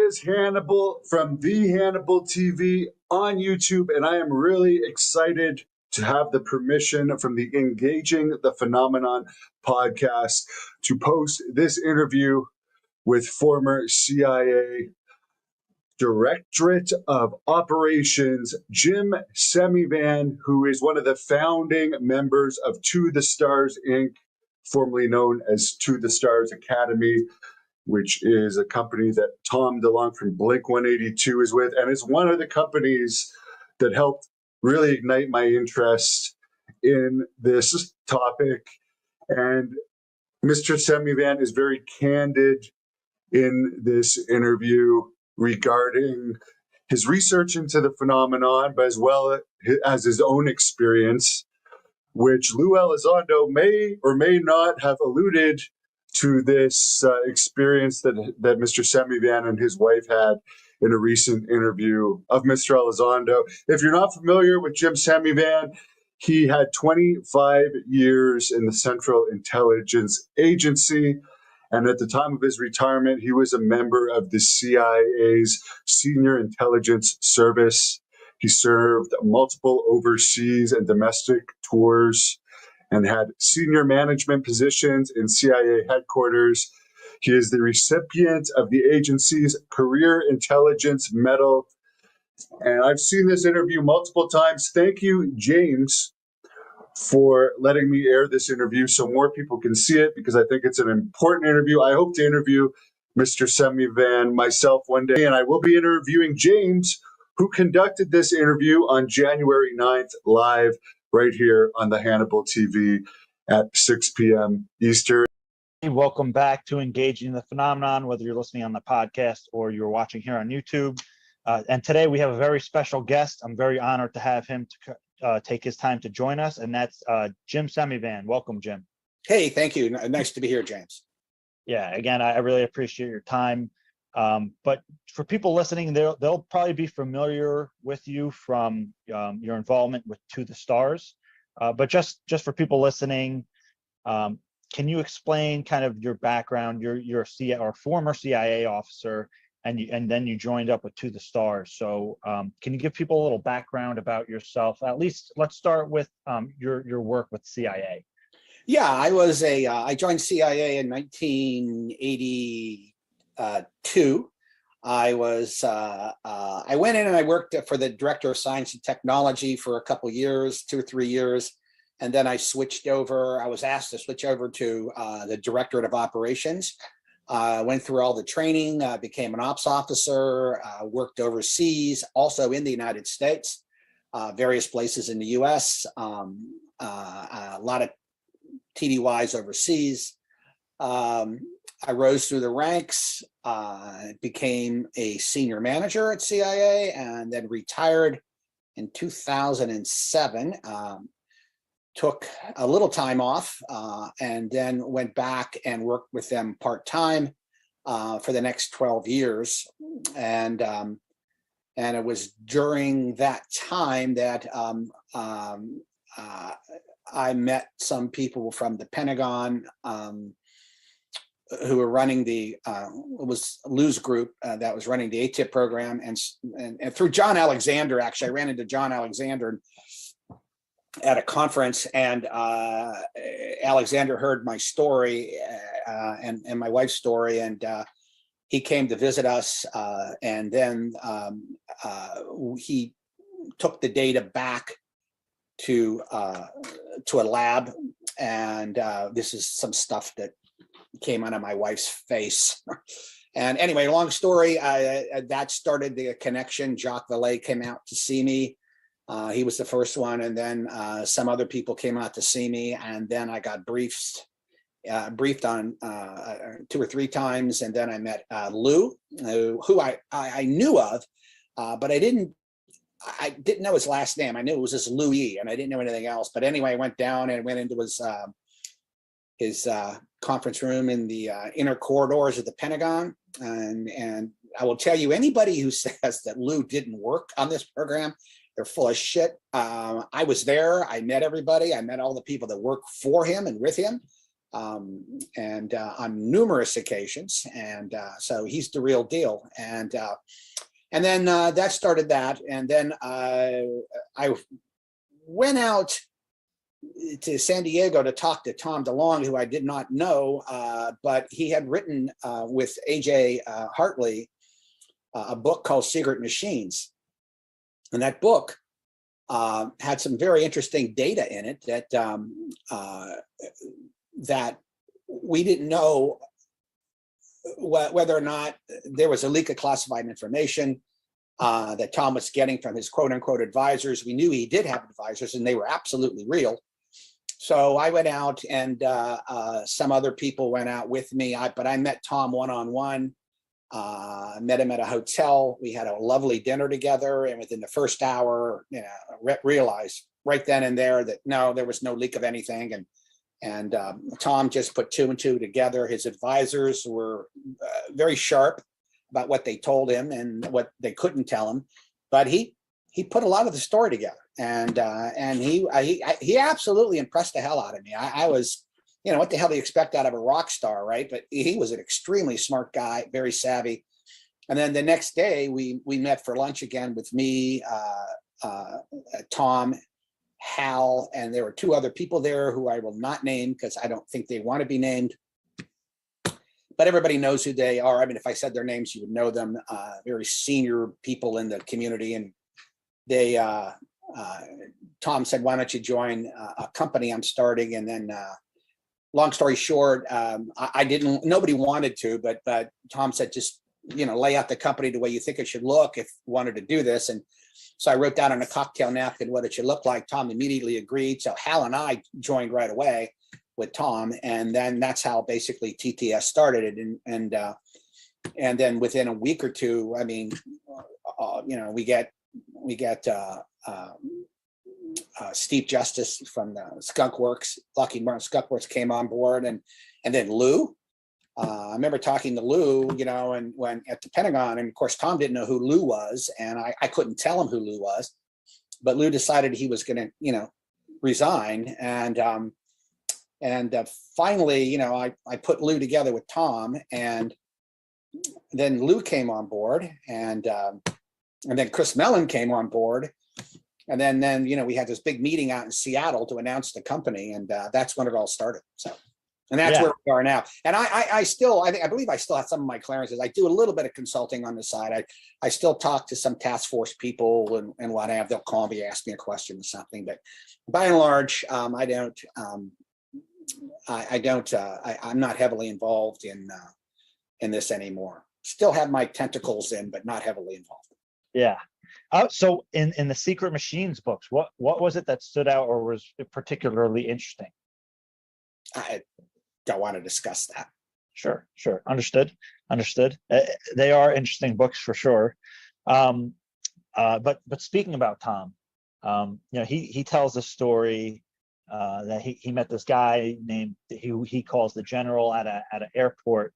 is Hannibal from the Hannibal TV on YouTube, and I am really excited to have the permission from the Engaging the Phenomenon podcast to post this interview with former CIA Directorate of Operations Jim Semivan, who is one of the founding members of To the Stars, Inc., formerly known as To the Stars Academy, which is a company that Tom DeLonge from Blink-182 is with. And it's one of the companies that helped really ignite my interest in this topic. And Mr. Semivan is very candid in this interview regarding his research into the phenomenon, but as well as his own experience, which Lou Elizondo may or may not have alluded to this experience that Mr. Semivan and his wife had in a recent interview of Mr. Elizondo. If you're not familiar with Jim Semivan, he had 25 years in the Central Intelligence Agency. And at the time of his retirement, he was a member of the CIA's Senior Intelligence Service. He served multiple overseas and domestic tours and had senior management positions in CIA headquarters. He is the recipient of the agency's Career Intelligence Medal. And I've seen this interview multiple times. Thank you, James, for letting me air this interview so more people can see it, because I think it's an important interview. I hope to interview Mr. Semivan myself one day, and I will be interviewing James, who conducted this interview on January 9th live right here on the Hannibal TV at 6 p.m. Eastern. Welcome back to Engaging the Phenomenon, whether you're listening on the podcast or you're watching here on YouTube. And today we have a very special guest. I'm very honored to have him to take his time to join us, and that's Jim Semivan. Welcome, Jim. Hey, thank you. Nice to be here, James. Yeah, again, I really appreciate your time. But for people listening, they'll probably be familiar with you from your involvement with To the Stars. But just for people listening, can you explain kind of your background? You're a former CIA officer, and then you joined up with To the Stars. So can you give people a little background about yourself? At least let's start with your work with CIA. Yeah, I joined CIA in 1982. I went in and I worked for the Director of Science and Technology for a couple years, 2 or 3 years. And then I switched over. I was asked to switch over to the Directorate of Operations. Went through all the training, became an ops officer, worked overseas, also in the United States, various places in the US, a lot of TDYs overseas. I rose through the ranks, became a senior manager at CIA, and then retired in 2007. Took a little time off, and then went back and worked with them part-time for the next 12 years. And it was during that time that I met some people from the Pentagon who were running it was Lou's group that was running the ATIP program. And through John Alexander, actually, I ran into John Alexander at a conference, and Alexander heard my story and my wife's story, and he came to visit us, and then he took the data back to a lab, and this is some stuff that came out of my wife's face. And anyway, long story, that started the connection. Jacques Vallée came out to see me. He was the first one, and then some other people came out to see me, and then I got briefed on 2 or 3 times, and then I met Lou, who I knew of, but I didn't know his last name. I knew it was this Louis, and I didn't know anything else. But anyway, I went down and went into his conference room in the inner corridors of the Pentagon, and I will tell you, anybody who says that Lou didn't work on this program, they're full of shit. I was there. I met everybody. I met all the people that work for him and with him. and on numerous occasions. And so he's the real deal. And then that started that. And then I went out to San Diego to talk to Tom DeLong, who I did not know, but he had written with AJ Hartley a book called Secret Machines. And that book had some very interesting data in it that we didn't know whether or not there was a leak of classified information that Tom was getting from his quote unquote advisors. We knew he did have advisors and they were absolutely real. So I went out and some other people went out with me, but I met Tom one-on-one. Met him at a hotel. We had a lovely dinner together, and within the first hour, realized right then and there that no, there was no leak of anything. And Tom just put two and two together. His advisors were very sharp about what they told him and what they couldn't tell him, but he put a lot of the story together, and he absolutely impressed the hell out of me. I was, what the hell do you expect out of a rock star, right? But he was an extremely smart guy, very savvy. And then the next day we met for lunch again with me, Tom, Hal, and there were two other people there who I will not name because I don't think they want to be named. But everybody knows who they are. I mean, if I said their names, you would know them. Very senior people in the community. And they, Tom said, why don't you join a company I'm starting? And then long story short, nobody wanted to, but Tom said, just, lay out the company the way you think it should look if you wanted to do this. And so I wrote down on a cocktail napkin what it should look like. Tom immediately agreed. So Hal and I joined right away with Tom. And then that's how basically TTS started. And then within a week or two, I mean, we get Steve Justice from the Skunk Works, Lockheed Martin Skunk Works came on board, and then Lou. I remember talking to Lou, and when at the Pentagon, and of course Tom didn't know who Lou was, and I couldn't tell him who Lou was, but Lou decided he was going to, resign, and finally, I put Lou together with Tom, and then Lou came on board, and then Chris Mellon came on board. And then we had this big meeting out in Seattle to announce the company, and that's when it all started. So, and that's where we are now. And I believe I still have some of my clearances. I do a little bit of consulting on the side. I still talk to some task force people and what have. They'll call me, ask me a question or something. But by and large, I'm not heavily involved in this anymore. Still have my tentacles in, but not heavily involved. Yeah. So in the Secret Machines books, what was it that stood out or was particularly interesting? I don't want to discuss that. Sure. Understood. They are interesting books for sure. But speaking about Tom, he tells a story that he met this guy named he calls the general at an airport,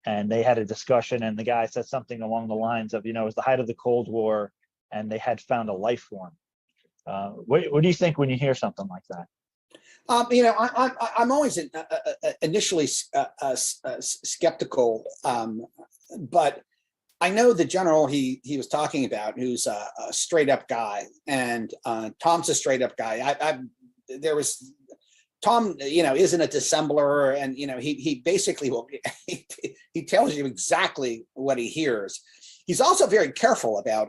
and they had a discussion, and the guy said something along the lines of, it was the height of the Cold War, and they had found a life form. What do you think when you hear something like that? I'm always initially skeptical, but I know the general he was talking about, who's a straight up guy, and Tom's a straight up guy. Tom, isn't a dissembler, and he basically will. He tells you exactly what he hears. He's also very careful about,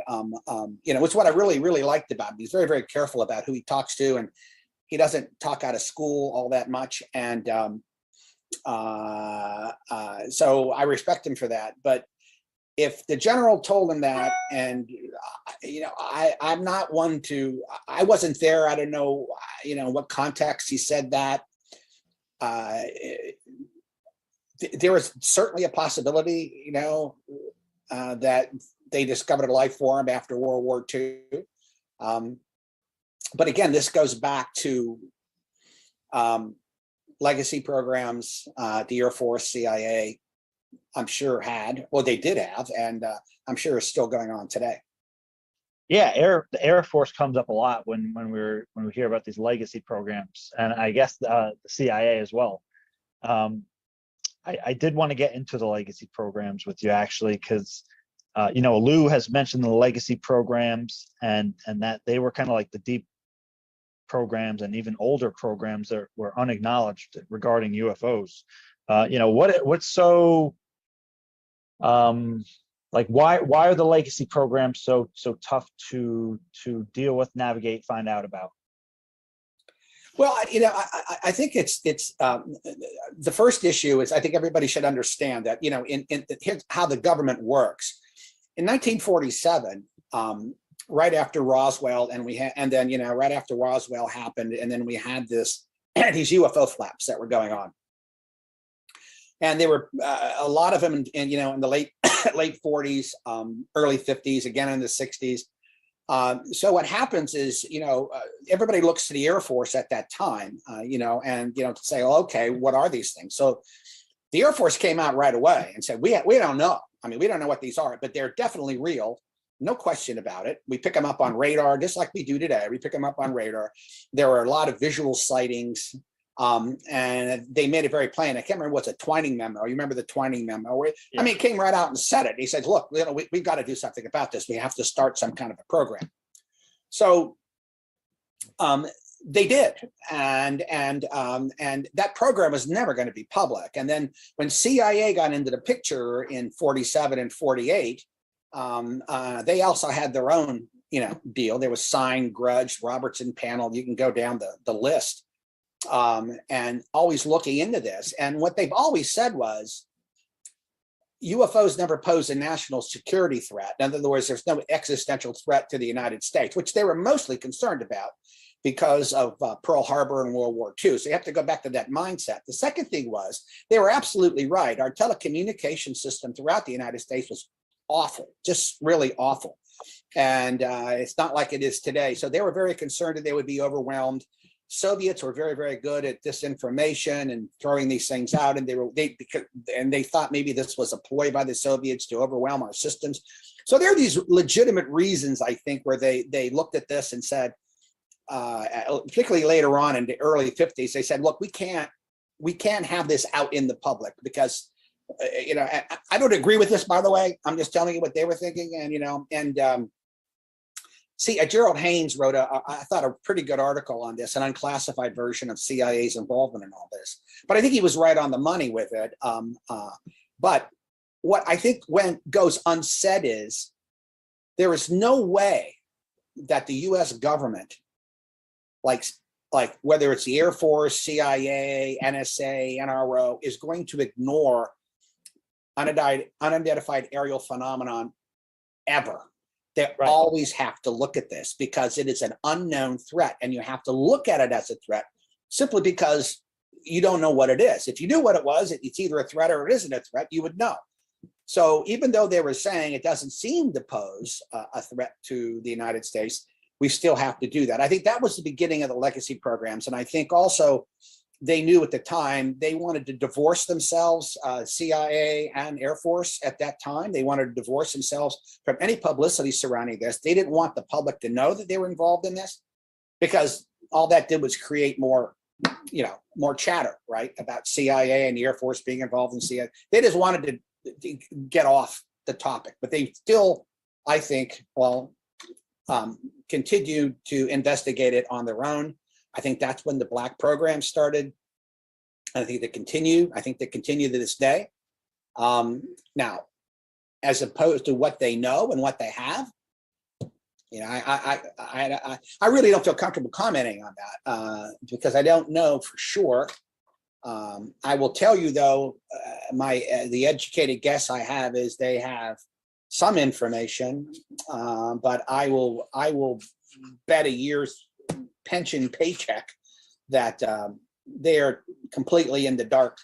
it's what I really, really liked about him. He's very, very careful about who he talks to, and he doesn't talk out of school all that much. And so I respect him for that. But if the general told him that, and, I'm not one to, I wasn't there. I don't know, what context he said that. There was certainly a possibility, that they discovered a life form after World War II. But again, this goes back to legacy programs, the Air Force, CIA, I'm sure they did have, and I'm sure is still going on today. Yeah, the Air Force comes up a lot when we hear about these legacy programs, and I guess the CIA as well. I did want to get into the legacy programs with you, actually, because Lou has mentioned the legacy programs, and that they were kind of like the deep programs and even older programs that were unacknowledged regarding UFOs. What's so why are the legacy programs so tough to deal with, navigate, find out about? Well, I think it's the first issue is, I think everybody should understand that, here's how the government works. In 1947, right after Roswell, and then right after Roswell happened, and then we had these UFO flaps that were going on, and there were a lot of them in the late 40s, early 50s, again in the 60s. So what happens is, everybody looks to the Air Force at that time, to say, well, okay, what are these things? So the Air Force came out right away and said, we don't know. I mean, we don't know what these are, but they're definitely real. No question about it. We pick them up on radar, just like we do today. We pick them up on radar. There are a lot of visual sightings. And they made it very plain. I can't remember what's a Twining memo. You remember the Twining memo? Where, yeah. I mean, it came right out and said it. He said, look, we've got to do something about this. We have to start some kind of a program. So they did. And that program was never going to be public. And then when CIA got into the picture in 47 and 48, they also had their own, deal. There was Sign, Grudge, Robertson Panel. You can go down the list. And always looking into this. And what they've always said was, UFOs never pose a national security threat. In other words, there's no existential threat to the United States, which they were mostly concerned about because of Pearl Harbor and World War II. So you have to go back to that mindset. The second thing was, they were absolutely right. Our telecommunication system throughout the United States was awful, just really awful. And it's not like it is today. So they were very concerned that they would be overwhelmed. Soviets were very, very good at disinformation and throwing these things out, and they thought maybe this was a ploy by the Soviets to overwhelm our systems. So there are these legitimate reasons, I think, where they looked at this and said, particularly later on in the early 50s, they said, look, we can't have this out in the public because, I don't agree with this, by the way. I'm just telling you what they were thinking, and Gerald Haynes wrote I thought a pretty good article on this, an unclassified version of CIA's involvement in all this. But I think he was right on the money with it. But what I think goes unsaid is, there is no way that the U.S. government, like whether it's the Air Force, CIA, NSA, NRO, is going to ignore unidentified aerial phenomenon ever. They always have to look at this because it is an unknown threat, and you have to look at it as a threat simply because you don't know what it is. If you knew what it was, it's either a threat or it isn't a threat, you would know. So even though they were saying it doesn't seem to pose a threat to the United States, we still have to do that. I think that was the beginning of the legacy programs. And I think also they knew at the time they wanted to divorce themselves, CIA and Air Force at that time. They wanted to divorce themselves from any publicity surrounding this. They didn't want the public to know that they were involved in this, because all that did was create more chatter, right, about CIA and the Air Force being involved in CIA. They just wanted to get off the topic, but they still, I think, continued to investigate it on their own. I think that's when the black program started. I think they continue. I think they continue to this day. Now, as opposed to what they know and what they have, I really don't feel comfortable commenting on that because I don't know for sure. I will tell you though, the educated guess I have is they have some information, but I will bet a year's pension paycheck that they are completely in the dark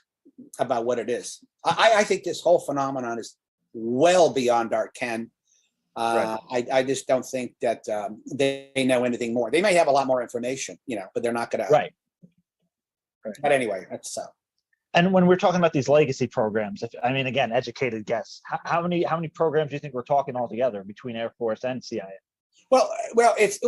about what it is. I think this whole phenomenon is well beyond our ken. I just don't think that they know anything more. They may have a lot more information, but they're not going to. Right. But anyway, that's so. And when we're talking about these legacy programs, again, educated guess, how many programs do you think we're talking altogether between Air Force and CIA? Well, let's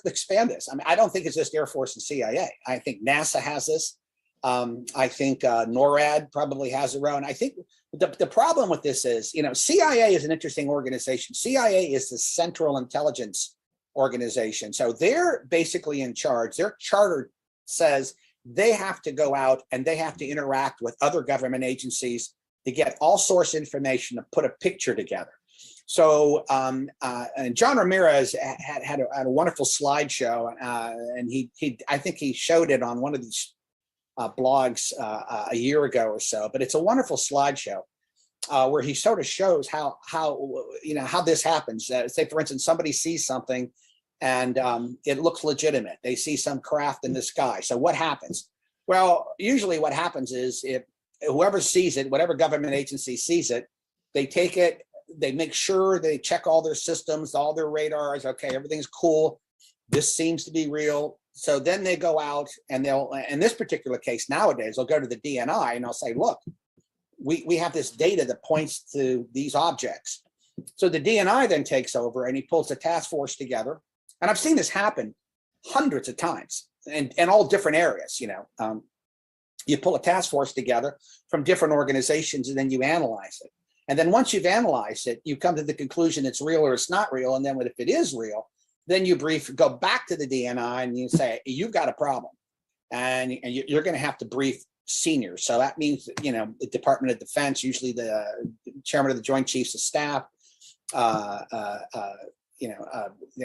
expand this. I don't think it's just Air Force and CIA. I think NASA has this. I think NORAD probably has their own. I think the problem with this is, CIA is an interesting organization. CIA is the Central Intelligence Organization. So they're basically in charge. Their charter says they have to go out and they have to interact with other government agencies to get all source information to put a picture together. So, and John Ramirez had a wonderful slideshow, and I think he showed it on one of these blogs a year ago or so. But it's a wonderful slideshow where he sort of shows how this happens. Say, for instance, somebody sees something and it looks legitimate. They see some craft in the sky. So what happens? Well, usually what happens is if whoever sees it, whatever government agency sees it, they take it, they make sure they check all their systems, all their radars. Okay, everything's cool. This seems to be real. So then they go out and they'll, in this particular case nowadays, they'll go to the DNI and they'll say, look, we have this data that points to these objects. So the DNI then takes over and he pulls the task force together. And I've seen this happen hundreds of times and all different areas. You pull a task force together from different organizations and then you analyze it. And then once you've analyzed it, you come to the conclusion it's real or it's not real. And then if it is real, then you go back to the DNI and you say, you've got a problem. And you're going to have to brief seniors. So that means, the Department of Defense, usually the chairman of the Joint Chiefs of Staff, the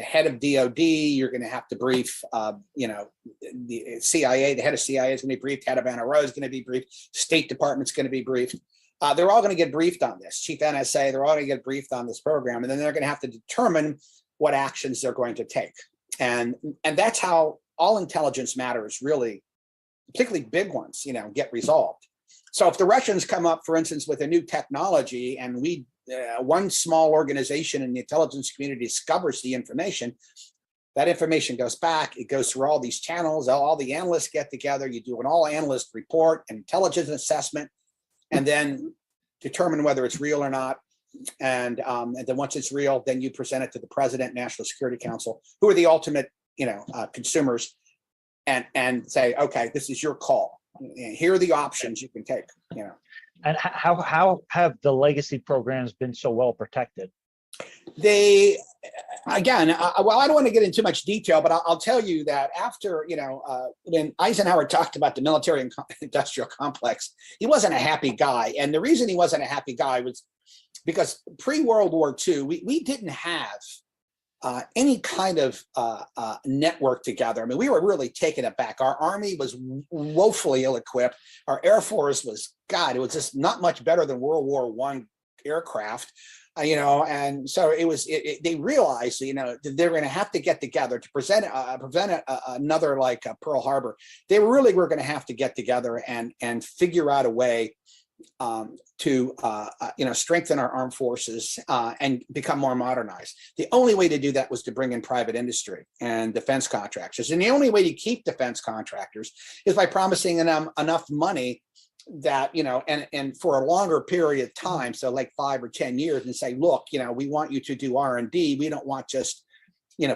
head of DOD, you're going to have to brief, the CIA, the head of CIA is going to be briefed, head of NRO is going to be briefed, State Department's going to be briefed. They're all going to get briefed on this. Chief NSA, they're all going to get briefed on this program, and then they're going to have to determine what actions they're going to take. And that's how all intelligence matters really, particularly big ones, get resolved. So if the Russians come up, for instance, with a new technology and one small organization in the intelligence community discovers the information, that information goes back, it goes through all these channels, all the analysts get together, you do an all analyst report, an intelligence assessment, and then determine whether it's real or not. And then once it's real, then you present it to the President, National Security Council, who are the ultimate, consumers, and say, okay, this is your call. Here are the options you can take. And how have the legacy programs been so well protected? They, again, I don't want to get into too much detail, but I'll tell you that after, when Eisenhower talked about the military and industrial complex, he wasn't a happy guy. And the reason he wasn't a happy guy was because pre-World War II, we didn't have any kind of network together. I mean, we were really taken aback. Our Army was woefully ill-equipped. Our Air Force was, it was just not much better than World War I aircraft. And so they realized, they're going to have to get together to prevent another like Pearl Harbor. They really were going to have to get together and figure out a way to strengthen our armed forces and become more modernized. The only way to do that was to bring in private industry and defense contractors. And the only way to keep defense contractors is by promising them enough money that, and for a longer period of time, so like 5 or 10 years, and say, look, we want you to do R&D. We don't want just,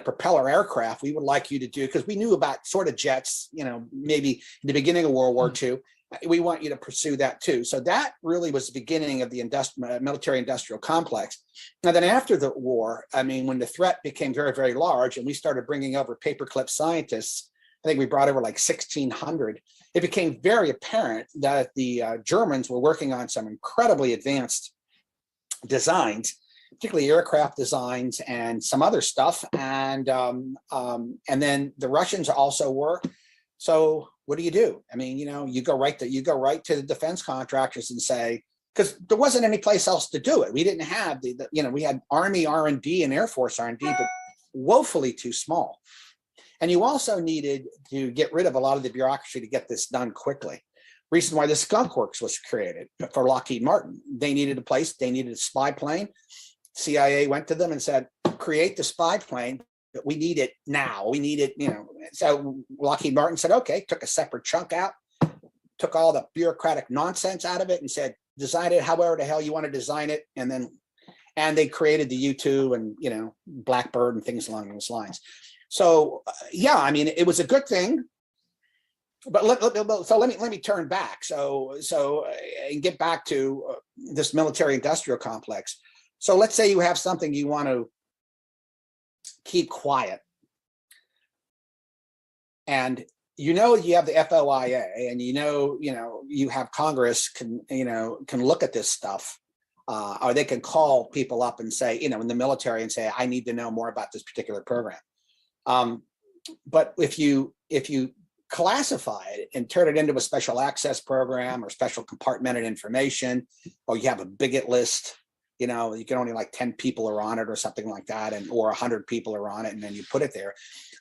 propeller aircraft. We would like you to do, because we knew about sort of jets, maybe in the beginning of World War II. We want you to pursue that too. So that really was the beginning of the military industrial complex. Now then after the war, when the threat became very, very large and we started bringing over paperclip scientists, I think we brought over like 1,600. It became very apparent that the Germans were working on some incredibly advanced designs, particularly aircraft designs and some other stuff. And then the Russians also were. So what do? You go right to the defense contractors and say, because there wasn't any place else to do it. We didn't have we had Army R&D and Air Force R&D, but woefully too small. And you also needed to get rid of a lot of the bureaucracy to get this done quickly. Reason why the Skunk Works was created for Lockheed Martin. They needed a place, they needed a spy plane. CIA went to them and said, create the spy plane, but we need it now. We need it, So Lockheed Martin said, okay, took a separate chunk out, took all the bureaucratic nonsense out of it and said, design it however the hell you want to design it. And they created the U-2 and, Blackbird and things along those lines. So, it was a good thing. But let me turn back. And get back to this military-industrial complex. So let's say you have something you want to keep quiet, and you have the FOIA, and you have Congress can look at this stuff, or they can call people up and say, in the military, and say, I need to know more about this particular program. But if you classify it and turn it into a special access program or special compartmented information, or you have a bigot list, you can only like 10 people are on it or something like that, or 100 people are on it, and then you put it there.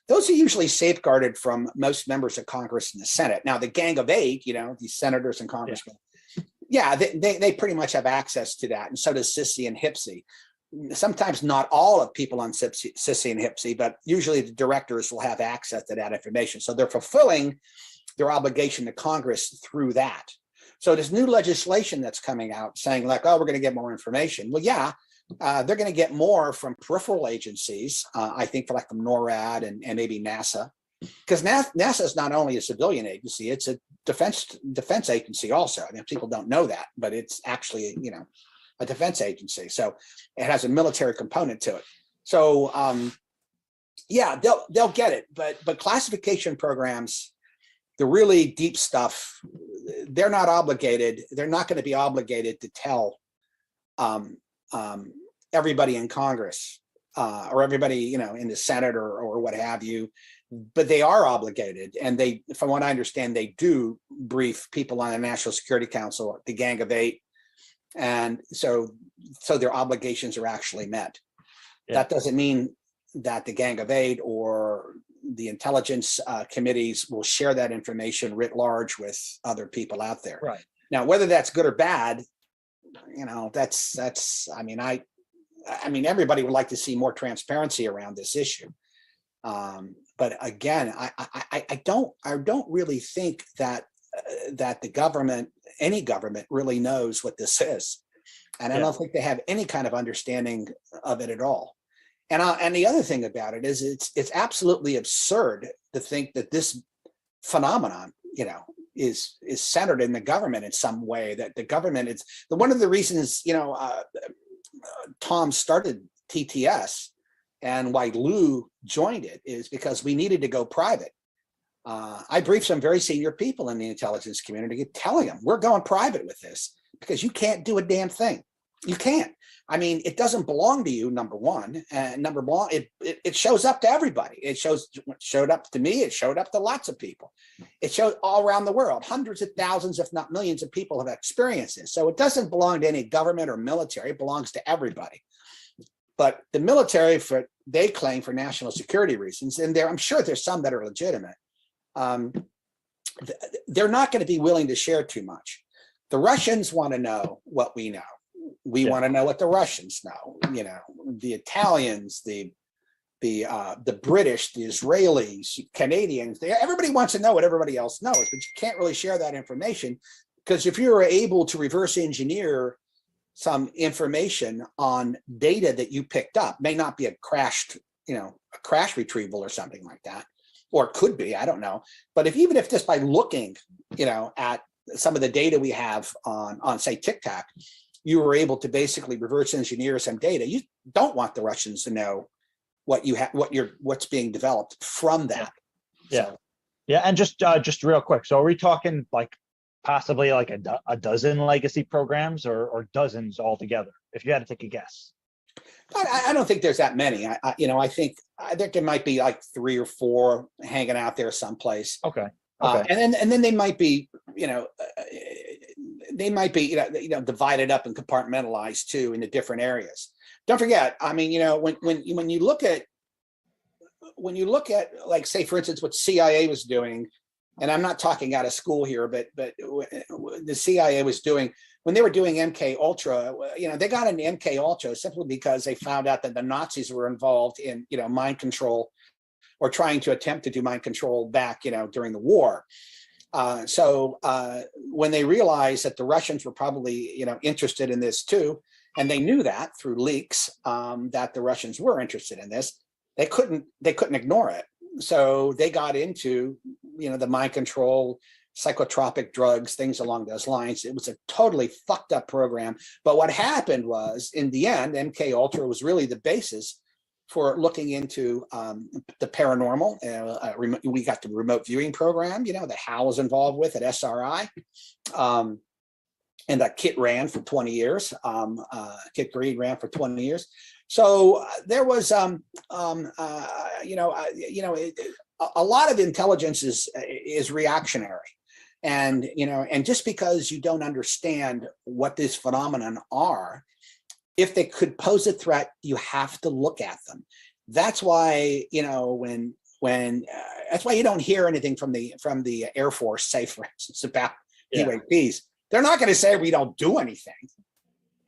Those are usually safeguarded from most members of Congress and the Senate. Now, the Gang of Eight, these senators and congressmen, they pretty much have access to that, and so does Sissy and Hipsy. Sometimes not all of people on Sissy and Hipsy, but usually the directors will have access to that information. So they're fulfilling their obligation to Congress through that. So this new legislation that's coming out saying like, oh, we're going to get more information. Well, yeah, they're going to get more from peripheral agencies, I think from NORAD and maybe NASA, because NASA is not only a civilian agency, it's a defense agency also. I mean, people don't know that, but it's actually, a defense agency. So it has a military component to it. So they'll get it, but classification programs, the really deep stuff, they're not obligated. They're not going to be obligated to tell everybody in Congress or everybody, in the Senate or what have you, but they are obligated. And they, from what I understand, they do brief people on the National Security Council, the Gang of Eight. And so their obligations are actually met. Yeah. That doesn't mean that the Gang of Eight or the intelligence committees will share that information writ large with other people out there. Right. Now, whether that's good or bad, that's, I mean, everybody would like to see more transparency around this issue. But again, I don't really think that the government, any government, really knows what this is, and I don't think they have any kind of understanding of it at all. And the other thing about it is it's absolutely absurd to think that this phenomenon, is centered in the government in some way. That the government is one of the reasons, Tom started TTS and why Lou joined it is because we needed to go private. I briefed some very senior people in the intelligence community telling them we're going private with this because you can't do a damn thing. You can't. I mean, it doesn't belong to you, number one. And number one, it shows up to everybody. It showed up to me. It showed up to lots of people. It showed all around the world. Hundreds of thousands, if not millions of people have experienced this. So it doesn't belong to any government or military. It belongs to everybody. But the military, they claim for national security reasons, and I'm sure there's some that are legitimate. They're not going to be willing to share too much. The Russians want to know what we know. We want to know what the Russians know. The Italians, the British, the Israelis, Canadians. Everybody wants to know what everybody else knows, but you can't really share that information because if you're able to reverse engineer some information on data that you picked up, may not be a crash retrieval or something like that. Or it could be, I don't know. But even if just by looking, at some of the data we have on say TikTok, you were able to basically reverse engineer some data. You don't want the Russians to know what's being developed from that. Yeah. So. Yeah. And just real quick. So are we talking like possibly like a dozen legacy programs or dozens altogether? If you had to take a guess. I don't think there's that many. I think there might be like 3 or 4 hanging out there someplace. Okay. And then they might be, divided up and compartmentalized too into different areas. Don't forget, I mean, when you look at like, say, for instance, what CIA was doing, and I'm not talking out of school here, but the CIA was doing when they were doing MK Ultra, they got into MK Ultra simply because they found out that the Nazis were involved in, mind control or trying to attempt to do mind control back, during the war. So when they realized that the Russians were probably, interested in this too, and they knew that through leaks that the Russians were interested in this, they couldn't ignore it. So they got into, the mind control, psychotropic drugs, things along those lines. It was a totally fucked up program. But what happened was, in the end, MK Ultra was really the basis for looking into the paranormal. We got the remote viewing program, that Hal was involved with at SRI. And that Kit ran for 20 years. Kit Green ran for 20 years. So there was, a lot of intelligence is reactionary. And, and just because you don't understand what this phenomenon are, if they could pose a threat, you have to look at them. That's why, when that's why you don't hear anything from the Air Force, say, for instance, about UAPs. They're not going to say we don't do anything.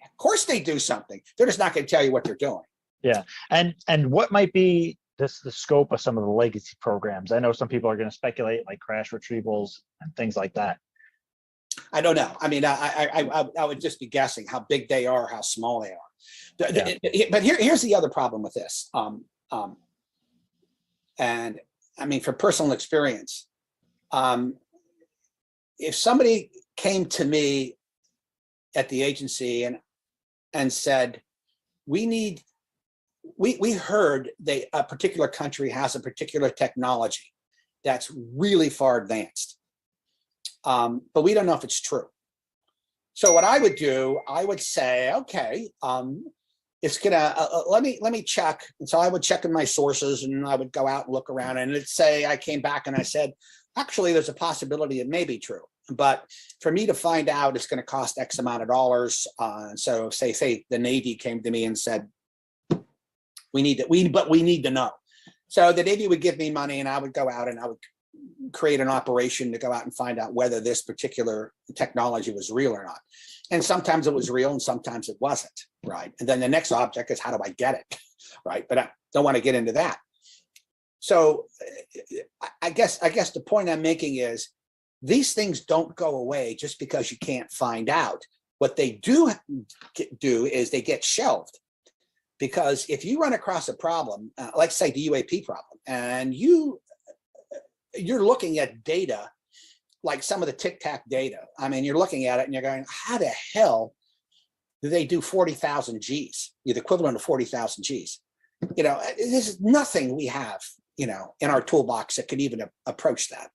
Of course they do something. They're just not going to tell you what they're doing. Yeah. And what might be the scope of some of the legacy programs? I know some people are going to speculate, like crash retrievals and things like that. I don't know. I mean, I would just be guessing how big they are, how small they are. Yeah. But here's the other problem with this. And I mean, from personal experience, if somebody came to me at the agency and said, we heard a particular country has a particular technology that's really far advanced, but we don't know if it's true. So what I would do, I would say, okay, it's gonna let me check. And so I would check in my sources, and I would go out and look around, and let's say I came back and I said, actually, there's a possibility it may be true, but for me to find out, it's going to cost X amount of dollars. So say the Navy came to me and said, we need to know. So the Navy would give me money, and I would go out and I would create an operation to go out and find out whether this particular technology was real or not. And sometimes it was real and sometimes it wasn't, right? And then the next object is, how do I get it, right? But I don't want to get into that. So I guess the point I'm making is, these things don't go away just because you can't find out. What they do is they get shelved. Because if you run across a problem, like say the UAP problem, and you're looking at data, like some of the Tic Tac data. I mean, you're looking at it and you're going, how the hell do they do 40,000 Gs? The equivalent of 40,000 Gs. There's nothing we have, in our toolbox that could even approach that.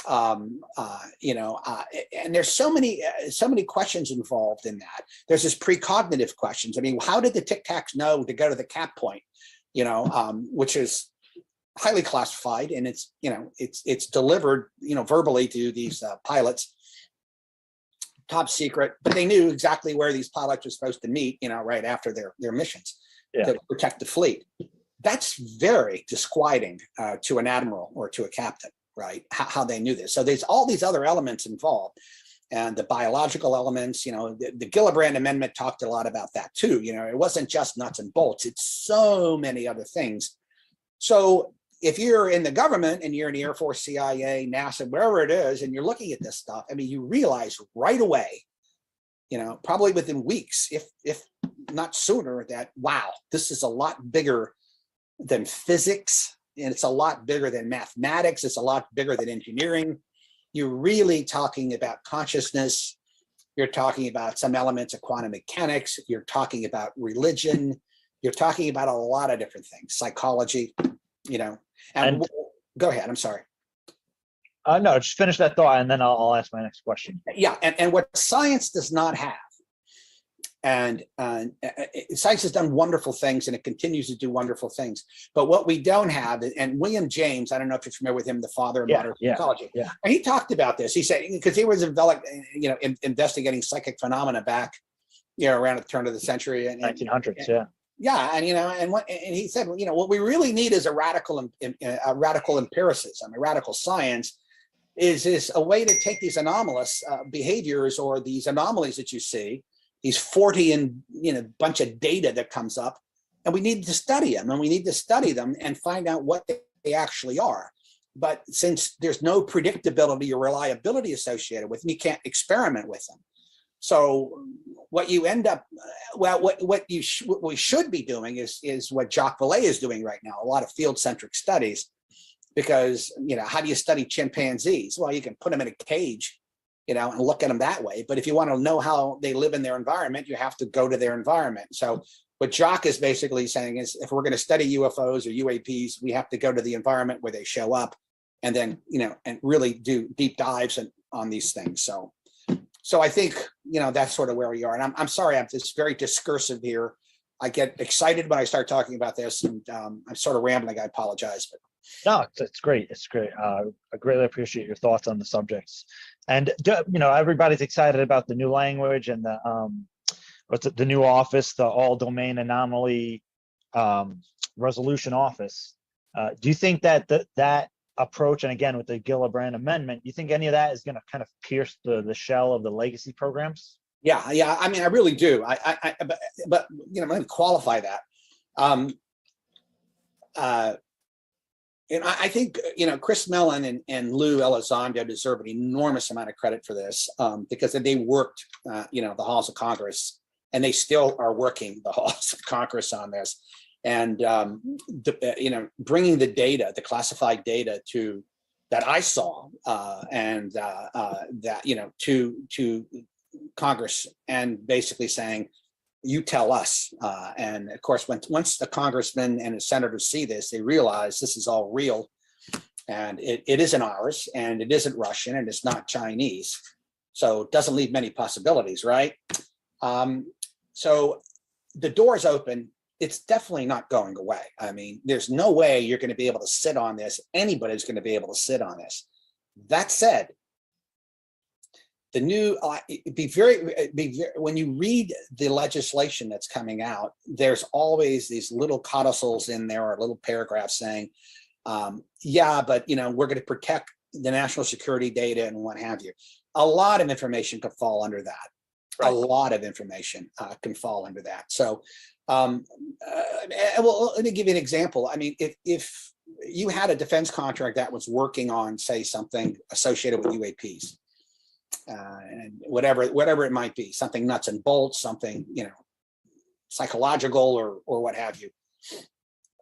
And there's so many questions involved in that. There's this precognitive questions. I mean, how did the Tic Tacs know to go to the cap point, which is highly classified, and it's delivered, verbally to these pilots, top secret, but they knew exactly where these pilots were supposed to meet, right after their missions to protect the fleet. That's very disquieting to an admiral or to a captain. Right, how they knew this. So there's all these other elements involved, and the biological elements. The Gillibrand Amendment talked a lot about that too. It wasn't just nuts and bolts; it's so many other things. So if you're in the government and you're in the Air Force, CIA, NASA, wherever it is, and you're looking at this stuff, I mean, you realize right away, probably within weeks, if not sooner, that wow, this is a lot bigger than physics. And it's a lot bigger than mathematics. It's a lot bigger than engineering. You're really talking about consciousness. You're talking about some elements of quantum mechanics. You're talking about religion. You're talking about a lot of different things, psychology, and go ahead. I'm sorry. No, just finish that thought, and then I'll ask my next question. Yeah. And what science does not have, and science has done wonderful things, and it continues to do wonderful things. But what we don't have, and William James, I don't know if you're familiar with him, the father of modern psychology. Yeah. And he talked about this. He said, because he was investigating psychic phenomena back, around the turn of the century, and 1900s. Yeah. Yeah, and and he said, what we really need is a radical empiricism, a radical science, is a way to take these anomalous behaviors or these anomalies that you see, these 40 and bunch of data that comes up, and we need to study them, and find out what they actually are. But since there's no predictability or reliability associated with them, you can't experiment with them. So what you end up, what we should be doing is what Jacques Vallée is doing right now, a lot of field-centric studies because, how do you study chimpanzees? Well, you can put them in a cage, and look at them that way. But if you want to know how they live in their environment, you have to go to their environment. So what Jock is basically saying is, if we're going to study UFOs or UAPs, we have to go to the environment where they show up, and then, and really do deep dives on these things. So I think, that's sort of where we are. And I'm sorry, I'm just very discursive here. I get excited when I start talking about this, and I'm sort of rambling. I apologize. But no, it's great. It's great. I greatly appreciate your thoughts on the subjects. And, everybody's excited about the new language and the new office, the all domain anomaly resolution office. Do you think that that approach, and again with the Gillibrand amendment, you think any of that is going to kind of pierce the shell of the legacy programs? Yeah. I mean, I really do. But I'm going to qualify that. And I think, Chris Mellon and Lou Elizondo deserve an enormous amount of credit for this, because they worked, the halls of Congress, and they still are working the halls of Congress on this. And, bringing the data, the classified data that I saw, and that, to Congress, and basically saying, you tell us. And of course, once the congressmen and the senators see this, they realize this is all real, and it isn't ours, and it isn't Russian, and it's not Chinese. So it doesn't leave many possibilities, right? So the door's open. It's definitely not going away. I mean, there's no way you're going to be able to sit on this. Anybody's going to be able to sit on this. That said, the new, when you read the legislation that's coming out, there's always these little codicils in there, or little paragraphs saying, yeah, but we're going to protect the national security data and what have you. A lot of information could fall under that. Right. A lot of information can fall under that. So, well, let me give you an example. I mean, if you had a defense contract that was working on, say, something associated with UAPs, and whatever it might be, something nuts and bolts, something, psychological or what have you.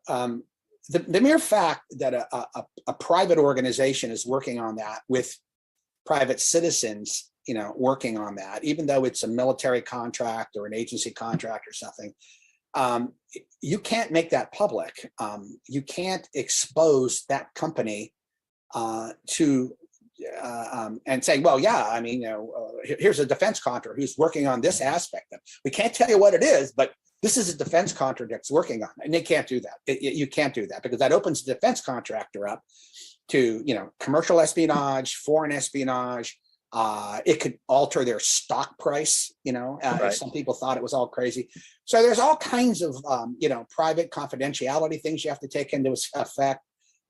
The mere fact that a private organization is working on that with private citizens, working on that, even though it's a military contract or an agency contract or something, you can't make that public. You can't expose that company to and say, well, yeah, I mean, here's a defense contractor who's working on this aspect. We can't tell you what it is, but this is a defense contractor that's working on it. And they can't do that. You can't do that, because that opens the defense contractor up to, commercial espionage, foreign espionage. It could alter their stock price, right. Some people thought it was all crazy. So there's all kinds of, private confidentiality things you have to take into effect.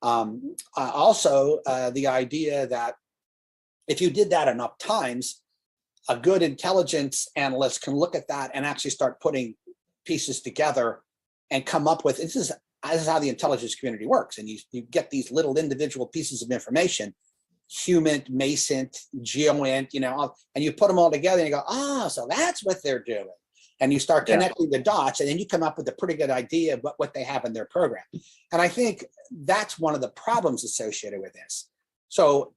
Also, the idea that if you did that enough times, a good intelligence analyst can look at that and actually start putting pieces together and come up with, this is how the intelligence community works. And you get these little individual pieces of information, humant, masoned, geoint, and you put them all together and you go, so that's what they're doing. And you start connecting the dots, and then you come up with a pretty good idea of what they have in their program. And I think that's one of the problems associated with this. So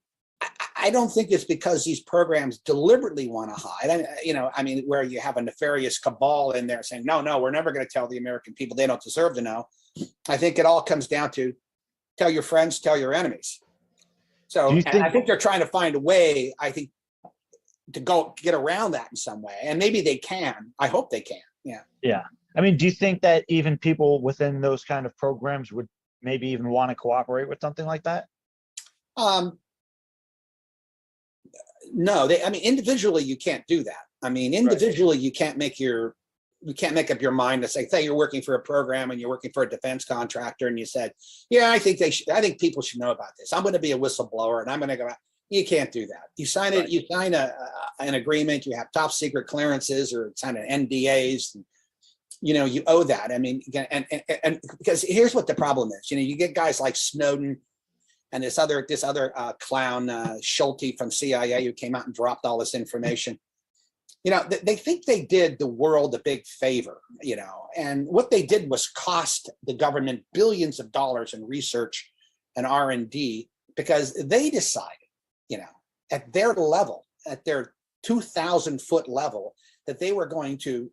I don't think it's because these programs deliberately want to hide. I mean, where you have a nefarious cabal in there saying, no, we're never going to tell the American people. They don't deserve to know. I think it all comes down to tell your friends, tell your enemies. So I think they're trying to find a way, I think, to go get around that in some way. And maybe they can. I hope they can. Yeah. Yeah. I mean, do you think that even people within those kind of programs would maybe even want to cooperate with something like that? No, individually you can't do that. I mean, individually you can't make up your mind to say you're working for a program and you're working for a defense contractor, and you said, yeah, I think people should know about this. I'm going to be a whistleblower, and I'm going to go out. You can't do that. You sign it. Right. You sign an agreement. You have top secret clearances or sign an NDAs. And, you owe that. I mean, and because here's what the problem is. You get guys like Snowden and this other clown Schulte from CIA who came out and dropped all this information. They think they did the world a big favor. And what they did was cost the government billions of dollars in research and R&D, because they decided, at their level, at their 2,000 foot level, that they were going to,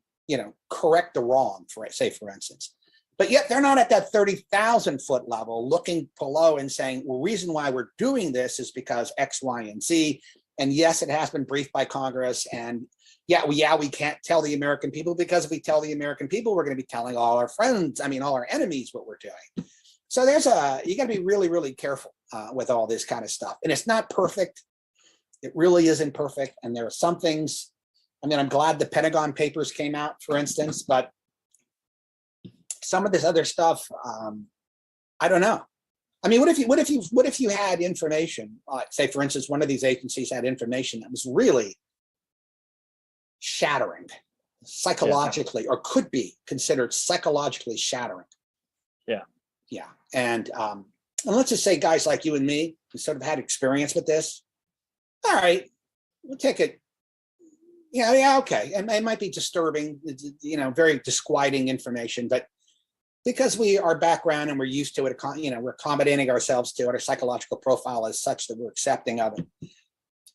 correct the wrong, for instance. But yet they're not at that 30,000 foot level looking below and saying, well, reason why we're doing this is because X, Y, and Z. And yes, it has been briefed by Congress. And we can't tell the American people, because if we tell the American people, we're going to be telling all our friends, all our enemies, what we're doing. So you got to be really, really careful with all this kind of stuff. And it's not perfect. It really isn't perfect. And there are some things, I'm glad the Pentagon Papers came out, for instance, but some of this other stuff, I don't know. What if you had information, say, for instance, one of these agencies had information that was really shattering psychologically, or could be considered psychologically shattering. Yeah. And let's just say guys like you and me, who sort of had experience with this. All right, we'll take it. Yeah, okay. And it might be disturbing, very disquieting information, but because our background and we're used to it, we're accommodating ourselves to it, our psychological profile is such that we're accepting of it.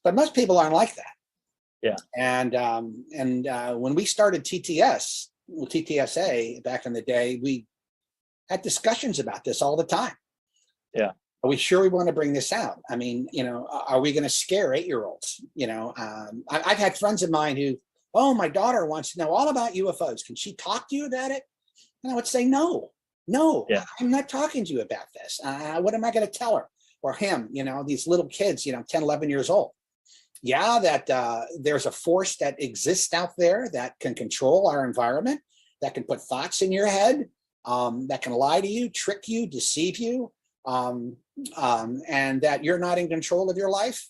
But most people aren't like that. Yeah. And when we started TTSA back in the day, we had discussions about this all the time. Yeah. Are we sure we want to bring this out? Are we going to scare 8-year-olds? I've had friends of mine who, my daughter wants to know all about UFOs. Can she talk to you about it? And I would say, no, I'm not talking to you about this. What am I going to tell her or him? These little kids, 10, 11 years old. Yeah, that there's a force that exists out there that can control our environment, that can put thoughts in your head, that can lie to you, trick you, deceive you, and that you're not in control of your life.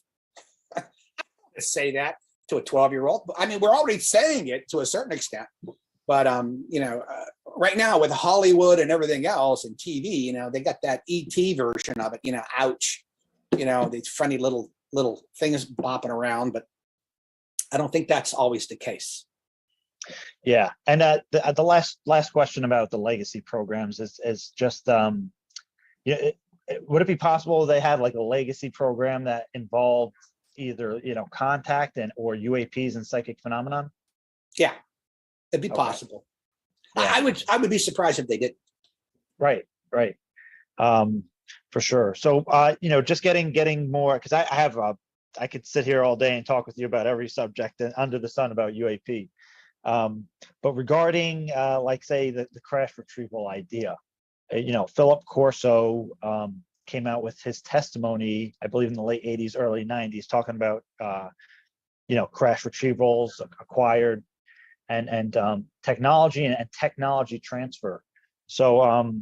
Say that to a 12-year-old. We're already saying it to a certain extent, but right now with Hollywood and everything else and TV, they got that ET version of it. Ouch, these funny little things bopping around, but I don't think that's always the case. Yeah, and the last question about the legacy programs is just would it be possible they had like a legacy program that involved either contact or UAPs and psychic phenomenon? Yeah, it'd be possible. Yeah. I would be surprised if they didn't. Right. For sure. So just getting more, because I could sit here all day and talk with you about every subject under the sun about UAP. But regarding like say the crash retrieval idea, Philip Corso came out with his testimony, I believe in the late 80s, early 90s, talking about crash retrievals acquired and technology and technology transfer. So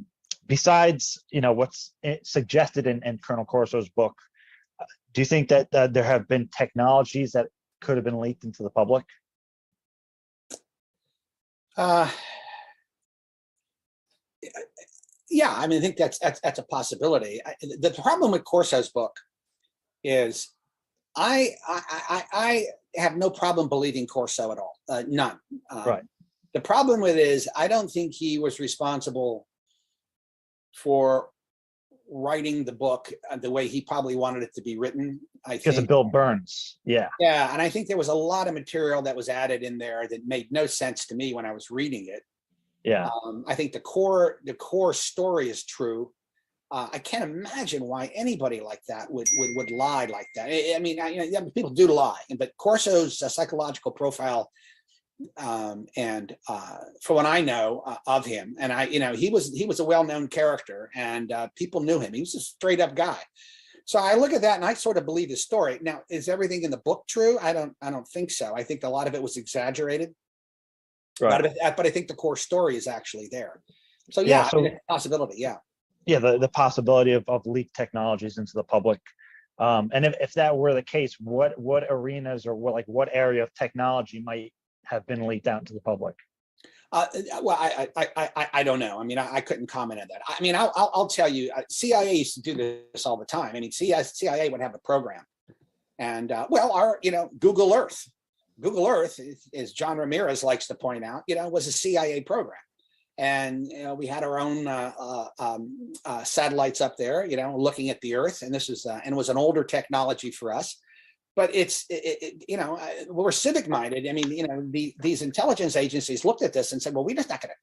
besides what's suggested in Colonel Corso's book, do you think that there have been technologies that could have been leaked into the public? Yeah, I think that's a possibility. The problem with Corso's book is I have no problem believing Corso at all, none. Right. The problem with it is I don't think he was responsible for writing the book the way he probably wanted it to be written. Because of Bill Burns. Yeah, and I think there was a lot of material that was added in there that made no sense to me when I was reading it. Yeah, I think the core story is true. I can't imagine why anybody like that would lie like that. People do lie, but Corso's psychological profile, and for what I know of him, and he was a well-known character, and people knew him. He was a straight-up guy. So I look at that and I sort of believe his story. Now, is everything in the book true? I don't think so. I think a lot of it was exaggerated. Right. But I think the core story is actually there. So yeah, it's a possibility. Yeah. Yeah, the possibility of leaked technologies into the public. And if that were the case, what arenas or what area of technology might have been leaked out to the public? Well, I don't know. I couldn't comment on that. I'll tell you, CIA used to do this all the time. CIA would have a program, and our Google Earth, as John Ramirez likes to point out, was a CIA program. And we had our own satellites up there, looking at the Earth. And this is and it was an older technology for us. But we're civic minded. I mean, these intelligence agencies looked at this and said, well, we're just not going to,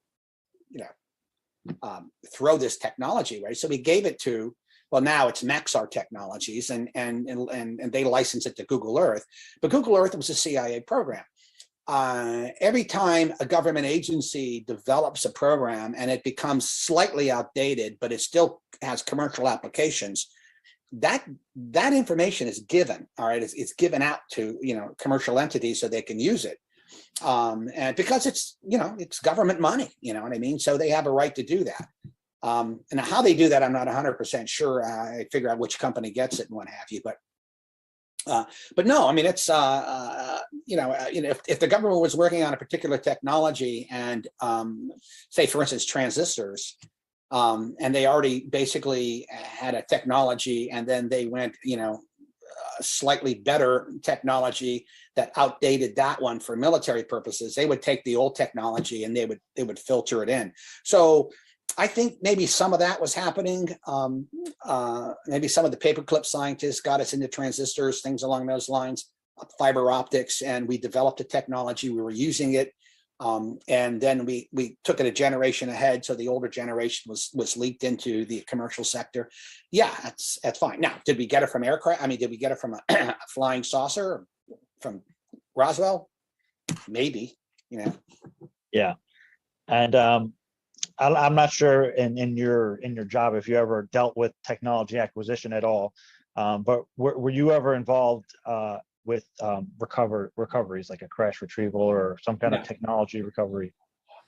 throw this technology away. So we gave it to, well, now it's Maxar Technologies, and they license it to Google Earth. But Google Earth was a CIA program. Every time a government agency develops a program and it becomes slightly outdated, but it still has commercial applications, that information is given, all right, it's given out to commercial entities so they can use it, and because it's government money, you know what I mean, so they have a right to do that. And how they do that, I'm not 100% sure. I figure out which company gets it and what have you, but no, I mean, it's if the government was working on a particular technology and say, for instance, transistors, and they already basically had a technology, and then they went, slightly better technology that outdated that one for military purposes, they would take the old technology and they would filter it in. So I think maybe some of that was happening. Maybe some of the paperclip scientists got us into transistors, things along those lines, fiber optics, and we developed a technology. We were using it. And then we took it a generation ahead, so the older generation was leaked into the commercial sector. Yeah, that's fine. Now, did we get it from aircraft? I mean, did we get it from a flying saucer from Roswell? Maybe, Yeah, and I'm not sure in your job if you ever dealt with technology acquisition at all, but were you ever involved with recoveries like a crash retrieval or some kind of technology recovery?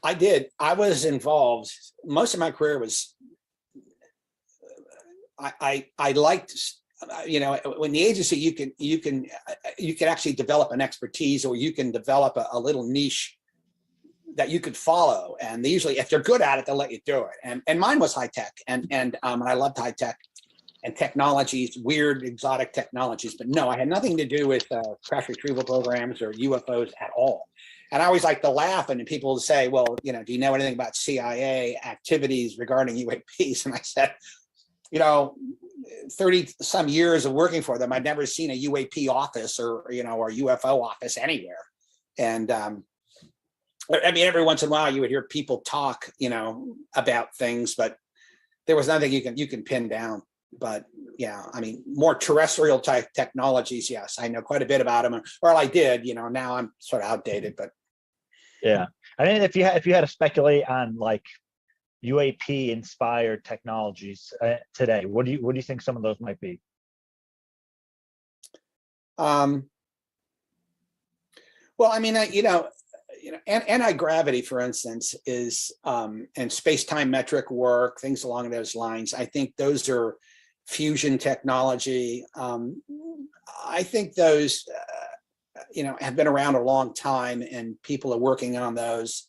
I did. I was involved. Most of my career was, I liked, when the agency, you can actually develop an expertise, or you can develop a little niche that you could follow. And they usually, if they're good at it, they'll let you do it. And mine was high tech, and I loved high tech and technologies, weird, exotic technologies. But no, I had nothing to do with crash retrieval programs or UFOs at all. And I always like to laugh, and people say, well, do you know anything about CIA activities regarding UAPs? And I said, 30 some years of working for them, I'd never seen a UAP office or UFO office anywhere. And I mean, every once in a while you would hear people talk, about things, but there was nothing you can pin down. But yeah, I mean, more terrestrial type technologies, yes, I know quite a bit about them, or I did. Now I'm sort of outdated, but yeah. I mean, if you had to speculate on like UAP inspired technologies today, what do you think some of those might be? Well, I mean, anti-gravity, for instance, is and space-time metric work, things along those lines. I think those are fusion technology. I think those, have been around a long time, and people are working on those.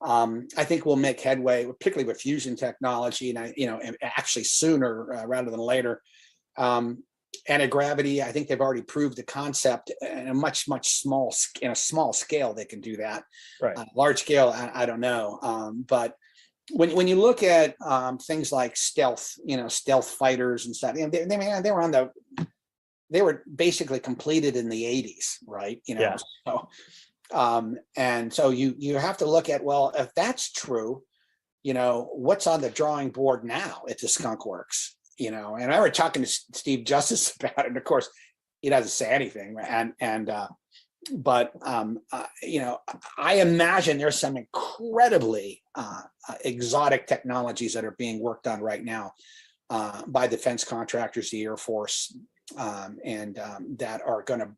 I think we'll make headway, particularly with fusion technology, and actually sooner rather than later. Anti-gravity, I think they've already proved the concept in a much small scale. They can do that. Right. Large scale, I don't know. But when you look at things like stealth, stealth fighters and stuff, they were basically completed in the 80s, right? Yeah. So, and so you have to look at, well, if that's true, what's on the drawing board now at the Skunk Works? And I remember talking to Steve Justice about it, and of course he doesn't say anything. But I imagine there's some incredibly exotic technologies that are being worked on right now by defense contractors, the Air Force, and that are going to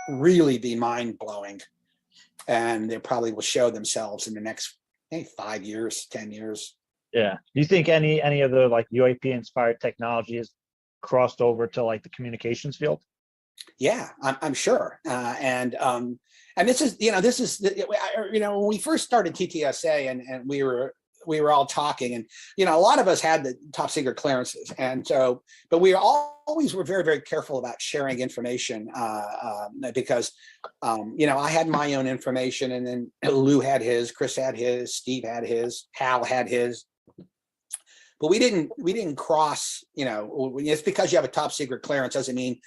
really be mind blowing, and they probably will show themselves in the next 5 years, 10 years. Yeah. Do you think any of the like UAP inspired technology has crossed over to like the communications field? Yeah, I'm sure. And this is when we first started TTSA, and we were we were all talking, and a lot of us had the top secret clearances, and so, but we always were very, very careful about sharing information because I had my own information, and then Lou had his, Chris had his, Steve had his, Hal had his, but we didn't cross. It's because you have a top secret clearance doesn't mean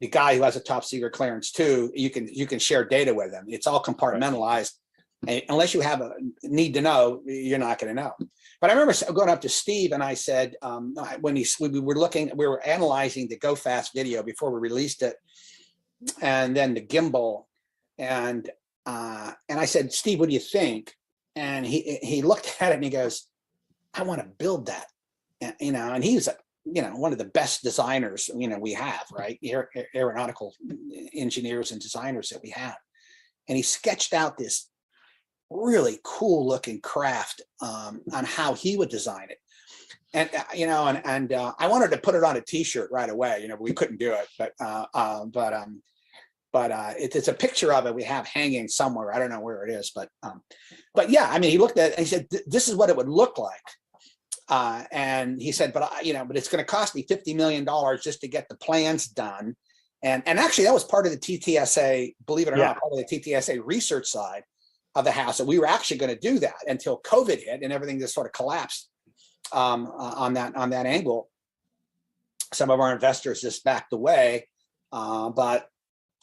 the guy who has a top secret clearance too, you can share data with them. It's all compartmentalized. Unless you have a need to know, you're not going to know. But I remember going up to Steve and I said, when we were analyzing the Go Fast video before we released it, and then the gimbal, and I said, Steve, what do you think? And he looked at it and he goes, I want to build that, and he's one of the best designers we have, right? Aeronautical engineers and designers that we have, and he sketched out this really cool looking craft on how he would design it, and I wanted to put it on a T-shirt right away. We couldn't do it, but it's a picture of it we have hanging somewhere. I don't know where it is, but yeah, I mean, he looked at it and he said, "This is what it would look like," and he said, "But but it's going to cost me $50 million just to get the plans done," and actually that was part of the TTSA, believe it or not, part of the TTSA research side of the house, and we were actually going to do that until COVID hit and everything just sort of collapsed on that angle. Some of our investors just backed away, but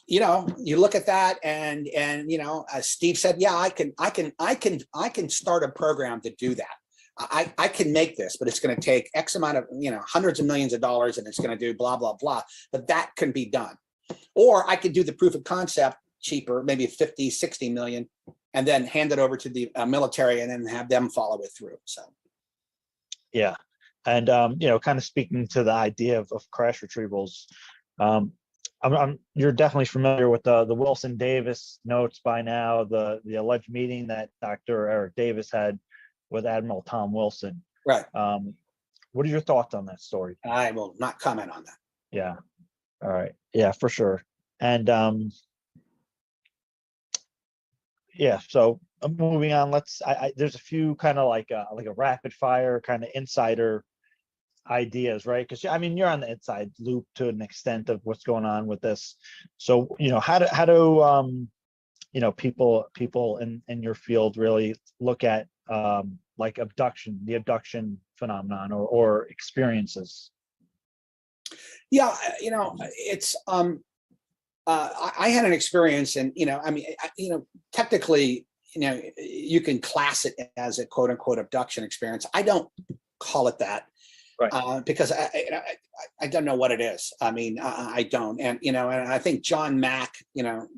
you look at that, and as Steve said, yeah, I can start a program to do that. I can make this, but it's going to take X amount of hundreds of millions of dollars, and it's going to do blah blah blah. But that can be done, or I could do the proof of concept cheaper, maybe 50, 60 million. And then hand it over to the military, and then have them follow it through. So, yeah, and kind of speaking to the idea of crash retrievals, you're definitely familiar with the Wilson Davis notes by now, the alleged meeting that Dr. Eric Davis had with Admiral Tom Wilson. Right. What are your thoughts on that story? I will not comment on that. Yeah. All right. Yeah, for sure. And yeah, so moving on, there's a few kind of like a rapid fire kind of insider ideas, right? Because I mean, you're on the inside loop to an extent of what's going on with this. So how do people in your field really look at like the abduction phenomenon or experiences? Yeah, it's I had an experience, and technically, you can class it as a quote unquote abduction experience. I don't call it that, right? Because I don't know what it is. I mean, I don't, and and I think John Mack, the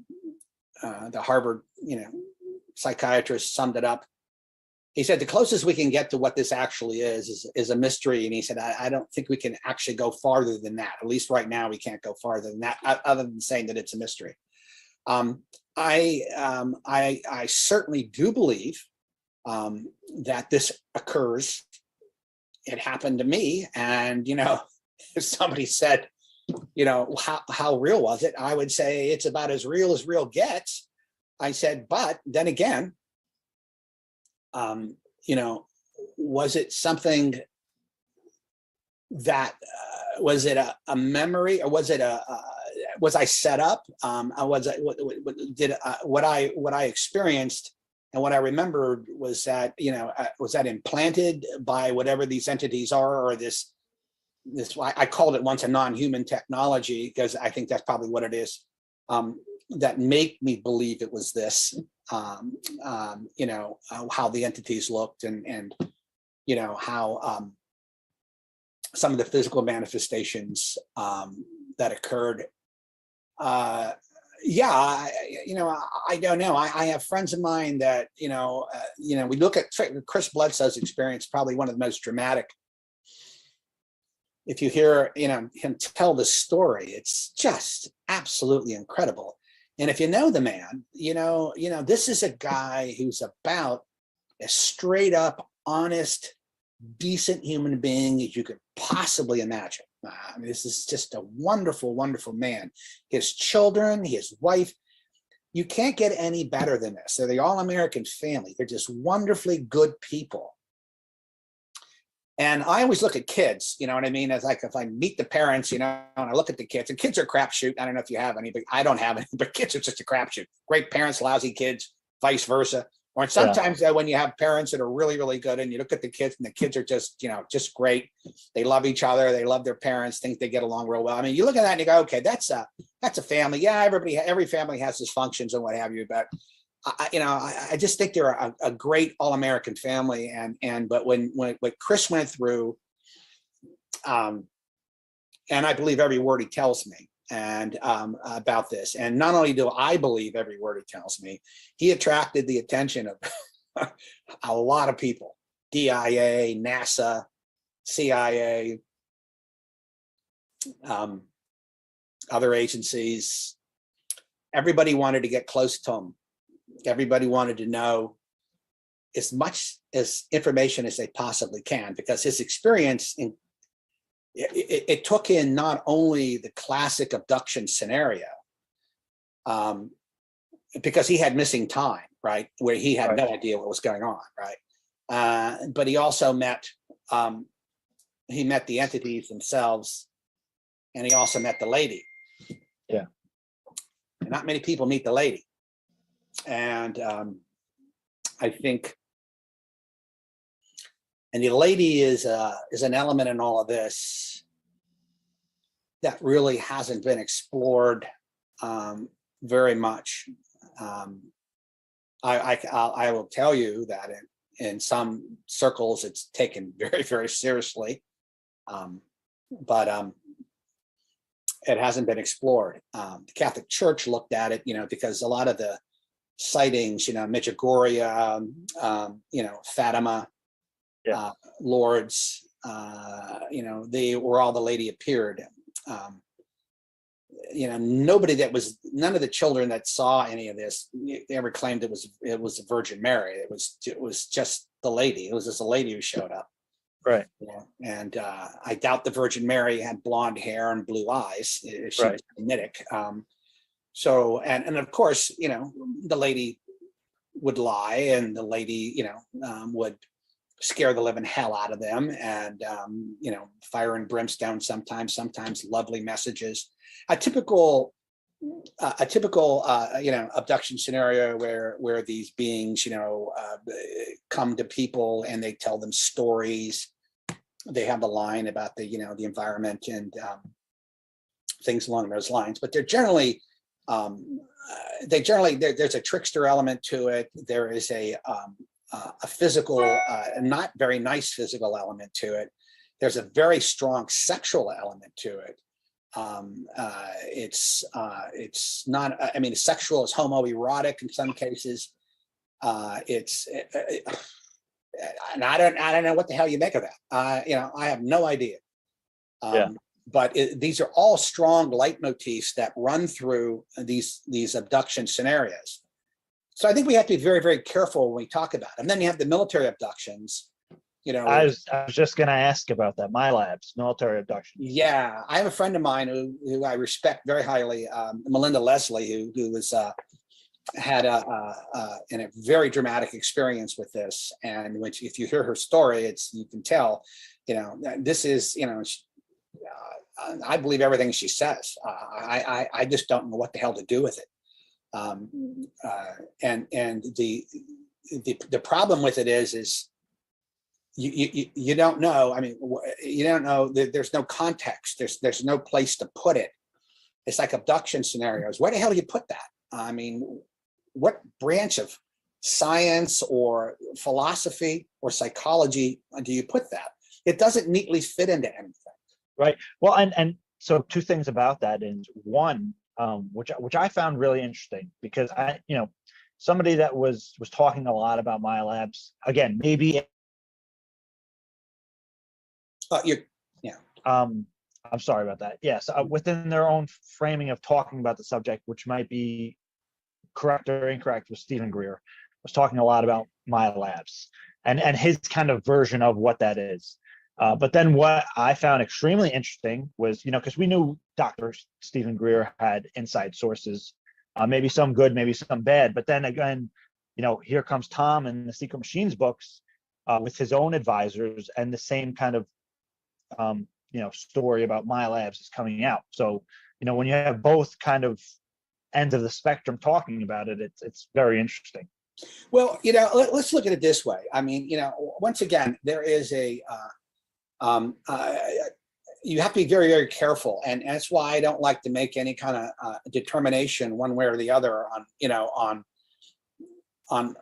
Harvard psychiatrist, summed it up. He said the closest we can get to what this actually is a mystery, and he said I don't think we can actually go farther than that. At least right now, we can't go farther than that, other than saying that it's a mystery. I certainly do believe that this occurs. It happened to me, and if somebody said, how real was it? I would say it's about as real gets. I said, but then again, was it something that was it a memory, or was it was I set up? What I experienced and what I remembered was that was that implanted by whatever these entities are, or this I called it once a non-human technology, because I think that's probably what it is, that make me believe it was this. How the entities looked, and how some of the physical manifestations that occurred. I don't know. I have friends of mine that we look at Chris Bledsoe's experience, probably one of the most dramatic. If you hear him tell the story, it's just absolutely incredible. And if you know the man, this is a guy who's about as straight up, honest, decent human being as you could possibly imagine. I mean, this is just a wonderful, wonderful man. His children, his wife, you can't get any better than this. They're the all-American family. They're just wonderfully good people. And I always look at kids, you know what I mean? As like, if I meet the parents, you know, and I look at the kids, and kids are crapshoot. I don't know if you have any, but I don't have any, but kids are just a crapshoot. Great parents, lousy kids, vice versa. Or sometimes when you have parents that are really, really good, and you look at the kids, and the kids are just, you know, just great. They love each other. They love their parents, think they get along real well. I mean, you look at that and you go, okay, that's a family. Yeah, every family has dysfunctions and what have you, but I just think they're a great all-American family. But when what Chris went through, and I believe every word he tells me, and about this. And not only do I believe every word he tells me, he attracted the attention of a lot of people: DIA, NASA, CIA, other agencies. Everybody wanted to get close to him. Everybody wanted to know as much as information as they possibly can, because his experience it took in not only the classic abduction scenario, because he had missing time, right, where he had no idea what was going on, right, but he also met the entities themselves, and he also met the lady. Yeah, and not many people meet the lady. And I think, and the lady is an element in all of this that really hasn't been explored very much. I will tell you that in some circles it's taken very, very seriously, but it hasn't been explored. The Catholic Church looked at it, you know, because a lot of the sightings, you know, Medjugorje, you know, Fatima, Lourdes, you know, they were all the lady appeared. You know, none of the children that saw any of this, they ever claimed it was the Virgin Mary. It was just the lady. It was just a lady who showed up. Right. Yeah. And I doubt the Virgin Mary had blonde hair and blue eyes. She was Semitic. So, and of course, you know, the lady would lie, and the lady, you know, would scare the living hell out of them, and, you know, fire and brimstone sometimes lovely messages. A typical, you know, abduction scenario where these beings, you know, come to people and they tell them stories. They have the line about the, you know, the environment and things along those lines, but they're generally, there's a trickster element to it. There is a physical, not very nice physical element to it. There's a very strong sexual element to it. It's not, I mean, sexual is homoerotic in some cases. And I don't know what the hell you make of that. You know, I have no idea. But these are all strong leitmotifs that run through these abduction scenarios. So I think we have to be very, very careful when we talk about it. And then you have the military abductions. You know, I was just going to ask about that. My labs, military abductions. Yeah, I have a friend of mine who I respect very highly, Melinda Leslie, who was had a very dramatic experience with this. And which, if you hear her story, you can tell, you know, this is, you know, I believe everything she says. I just don't know what the hell to do with it. And the problem with it is you don't know. I mean, you don't know. There's no context. There's no place to put it. It's like abduction scenarios. Where the hell do you put that? I mean, what branch of science or philosophy or psychology do you put that? It doesn't neatly fit into anything. Right. Well, and so two things about that is one, which I found really interesting, because you know, somebody that was talking a lot about my labs, again, maybe. I'm sorry about that. Yes, within their own framing of talking about the subject, which might be correct or incorrect, with Stephen Greer, was talking a lot about my labs and his kind of version of what that is. But then what I found extremely interesting was, you know, because we knew Dr. Stephen Greer had inside sources, maybe some good, maybe some bad. But then again, you know, here comes Tom in the Secret Machines books, with his own advisors, and the same kind of story about my labs is coming out. So when you have both kind of ends of the spectrum talking about it, it's very interesting. Well, let's look at it this way. I mean, once again, there is you have to be very, very careful, and that's why I don't like to make any kind of determination one way or the other on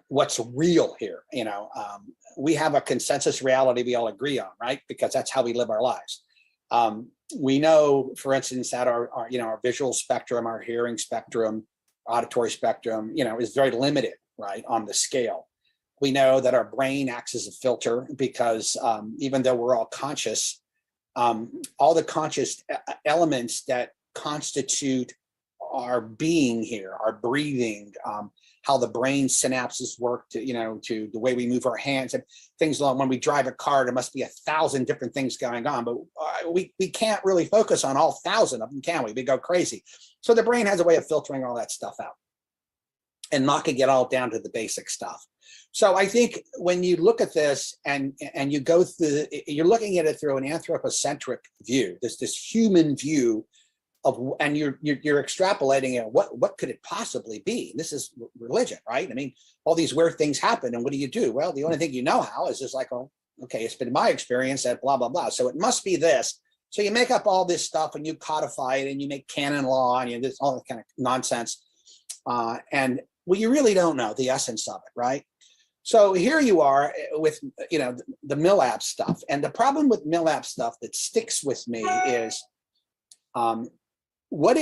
what's real here. We have a consensus reality we all agree on, right? Because that's how we live our lives. We know, for instance, that our visual spectrum, our hearing spectrum, auditory spectrum, is very limited, right, on the scale. We know that our brain acts as a filter because even though we're all conscious, all the conscious elements that constitute our being here, our breathing, how the brain synapses work to the way we move our hands and things along. When we drive a car, there must be 1,000 different things going on, but we can't really focus on all 1,000 of them, can we? We go crazy. So the brain has a way of filtering all that stuff out and knocking it all down to the basic stuff. So I think when you look at this and you go through, you're looking at it through an anthropocentric view, this human view of, and you're extrapolating it. What could it possibly be? This is religion, right? I mean, all these weird things happen, and what do? Well, the only thing you know how is just like, oh, okay, it's been my experience that blah blah blah. So it must be this. So you make up all this stuff and you codify it and you make canon law and you do all that kind of nonsense. And well, you really don't know the essence of it, right? So here you are with the MILAB stuff, and the problem with MILAB stuff that sticks with me is what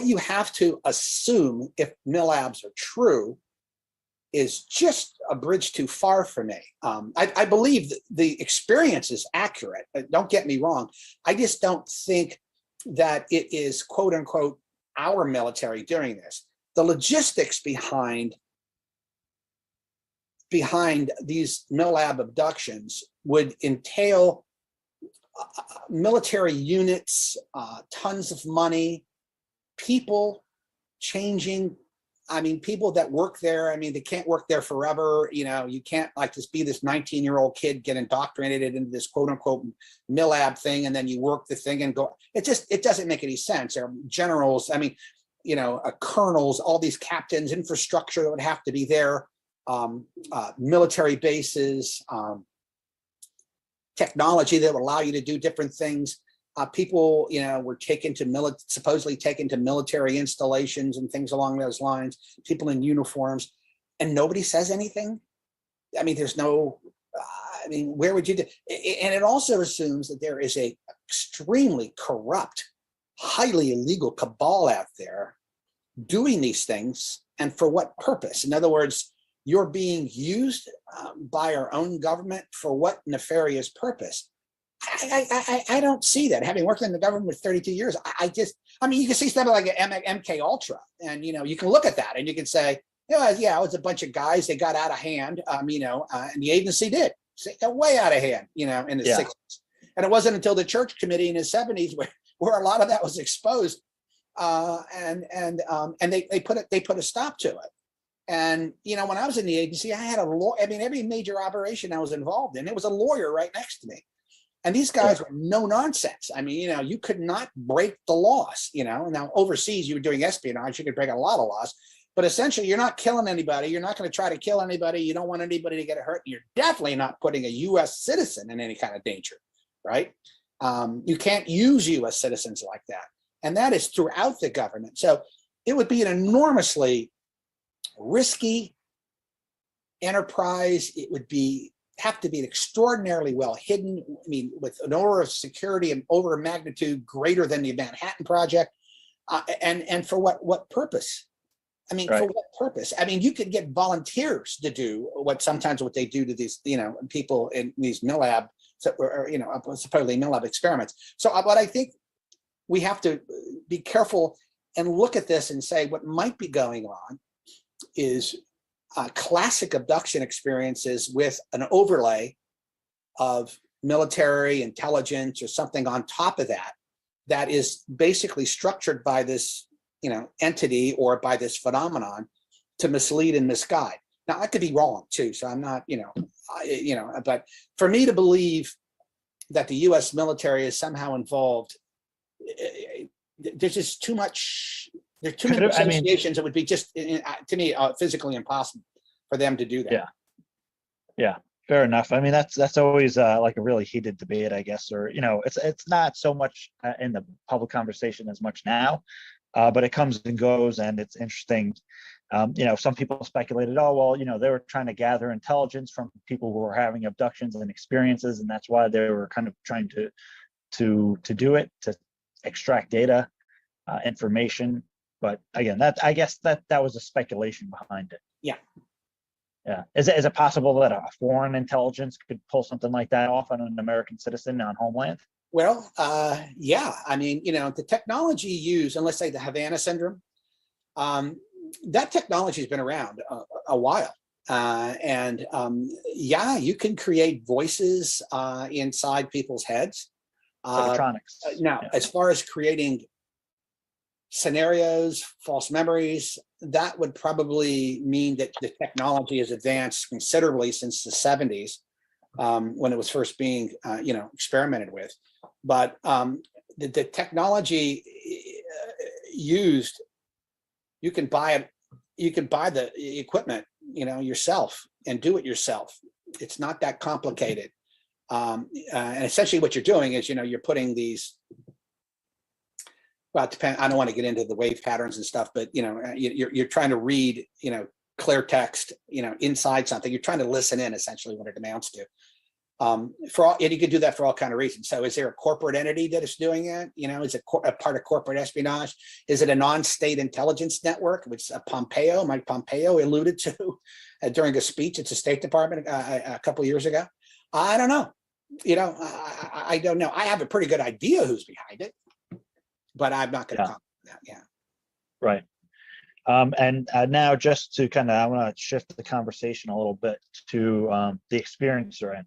you have to assume if MILABs are true is just a bridge too far for me. I believe that the experience is accurate. Don't get me wrong. I just don't think that it is quote unquote our military doing this. The logistics behind these MILAB abductions would entail military units, tons of money, people changing. I mean, people that work there, I mean, they can't work there forever. You can't just be this 19-year-old kid, get indoctrinated into this quote unquote MILAB thing, and then you work the thing and go. It doesn't make any sense. There are generals, I mean, colonels, all these captains, infrastructure that would have to be there, military bases, technology that would allow you to do different things. People, were supposedly taken to military installations and things along those lines, people in uniforms, and nobody says anything. I mean, there's no, where would you do? And it also assumes that there is a extremely corrupt, highly illegal cabal out there doing these things, and for what purpose? In other words, you're being used by our own government for what nefarious purpose? I don't see that. Having worked in the government for 32 years, you can see something like an MK Ultra, and you can look at that and you can say, yeah, it was a bunch of guys, they got out of hand, and the agency did way out of hand, in the 60s. And it wasn't until the church committee in the 70s where a lot of that was exposed, and they put a stop to it. And when I was in the agency, I had a lawyer. I mean, every major operation I was involved in, it was a lawyer right next to me. And these guys were no nonsense. I mean, you could not break the laws. Now overseas you were doing espionage, you could break a lot of laws, but essentially you're not killing anybody. You're not going to try to kill anybody. You don't want anybody to get hurt. You're definitely not putting a U.S. citizen in any kind of danger, right? You can't use U.S. citizens like that, and that is throughout the government. So it would be an enormously risky enterprise. It would have to be extraordinarily well hidden. I mean, with an aura of security and over a magnitude greater than the Manhattan Project, and for what purpose? I mean, right. For what purpose? I mean, you could get volunteers to do what they do to these, people in these MILAB, supposedly MILAB experiments. So what I think we have to be careful and look at this and say what might be going on is classic abduction experiences with an overlay of military intelligence or something on top of that is basically structured by this entity or by this phenomenon to mislead and misguide. Now I could be wrong too, so I'm not, but for me to believe that the U.S. military is somehow involved, there's just too much. There's too many associations. It would be just, to me, physically impossible for them to do that. Yeah. Yeah. Fair enough. I mean, that's always like a really heated debate, I guess, or it's not so much in the public conversation as much now, but it comes and goes, and it's interesting. Some people speculated, oh well, they were trying to gather intelligence from people who were having abductions and experiences, and that's why they were kind of trying to do it, to extract data, information. But again, I guess that was a speculation behind it. Yeah. Yeah. Is it possible that a foreign intelligence could pull something like that off on an American citizen on homeland? Well, yeah. I mean, the technology used, and let's say the Havana syndrome, that technology has been around a while. Yeah, you can create voices inside people's heads. Electronics. Now, as far as creating scenarios, false memories, that would probably mean that the technology has advanced considerably since the 70s, when it was first being, experimented with. But the technology used, you can buy it, you can buy the equipment, yourself and do it yourself. It's not that complicated. And essentially what you're doing is, you're putting these, well, I don't want to get into the wave patterns and stuff, but you're trying to read, clear text, inside something. You're trying to listen in, essentially, what it amounts to. And you could do that for all kinds of reasons. So, is there a corporate entity that is doing it? Is it a part of corporate espionage? Is it a non-state intelligence network, which Mike Pompeo alluded to during a speech at the State Department a couple of years ago? I don't know. I don't know. I have a pretty good idea who's behind it, but I'm not going to comment on that. Yeah. Right. And now, just to I want to shift the conversation a little bit to the experiencer end.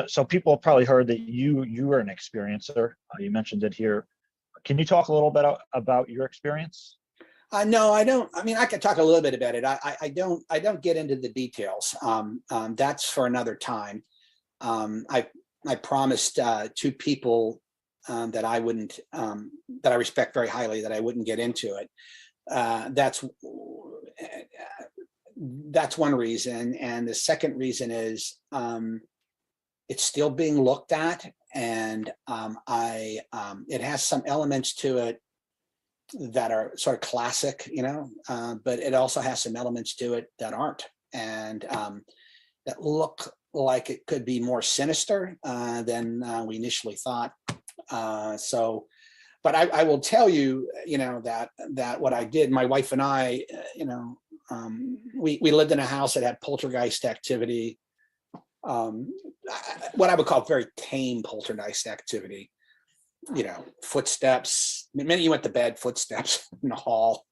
So people have probably heard that you were an experiencer. You mentioned it here. Can you talk a little bit about your experience? No, I don't. I mean, I can talk a little bit about it. I don't get into the details. That's for another time. I promised two people that I wouldn't, that I respect very highly, that I wouldn't get into it. That's one reason, and the second reason is it's still being looked at, and it has some elements to it that are sort of classic, but it also has some elements to it that aren't, and that look like it could be more sinister than we initially thought. But I will tell you, that what I did, my wife and I, we lived in a house that had poltergeist activity, what I would call very tame poltergeist activity, footsteps. The minute you went to bed, footsteps in the hall,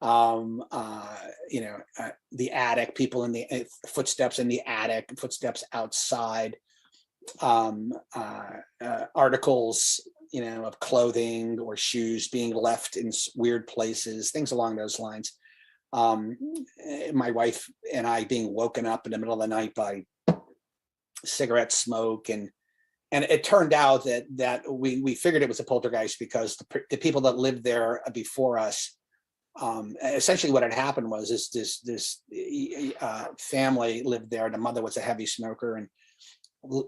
the attic, people in the footsteps in the attic, footsteps outside, articles, of clothing or shoes being left in weird places, things along those lines. My wife and I being woken up in the middle of the night by cigarette smoke, and it turned out that we figured it was a poltergeist because the people that lived there before us, essentially what had happened was this family lived there. The mother was a heavy smoker, and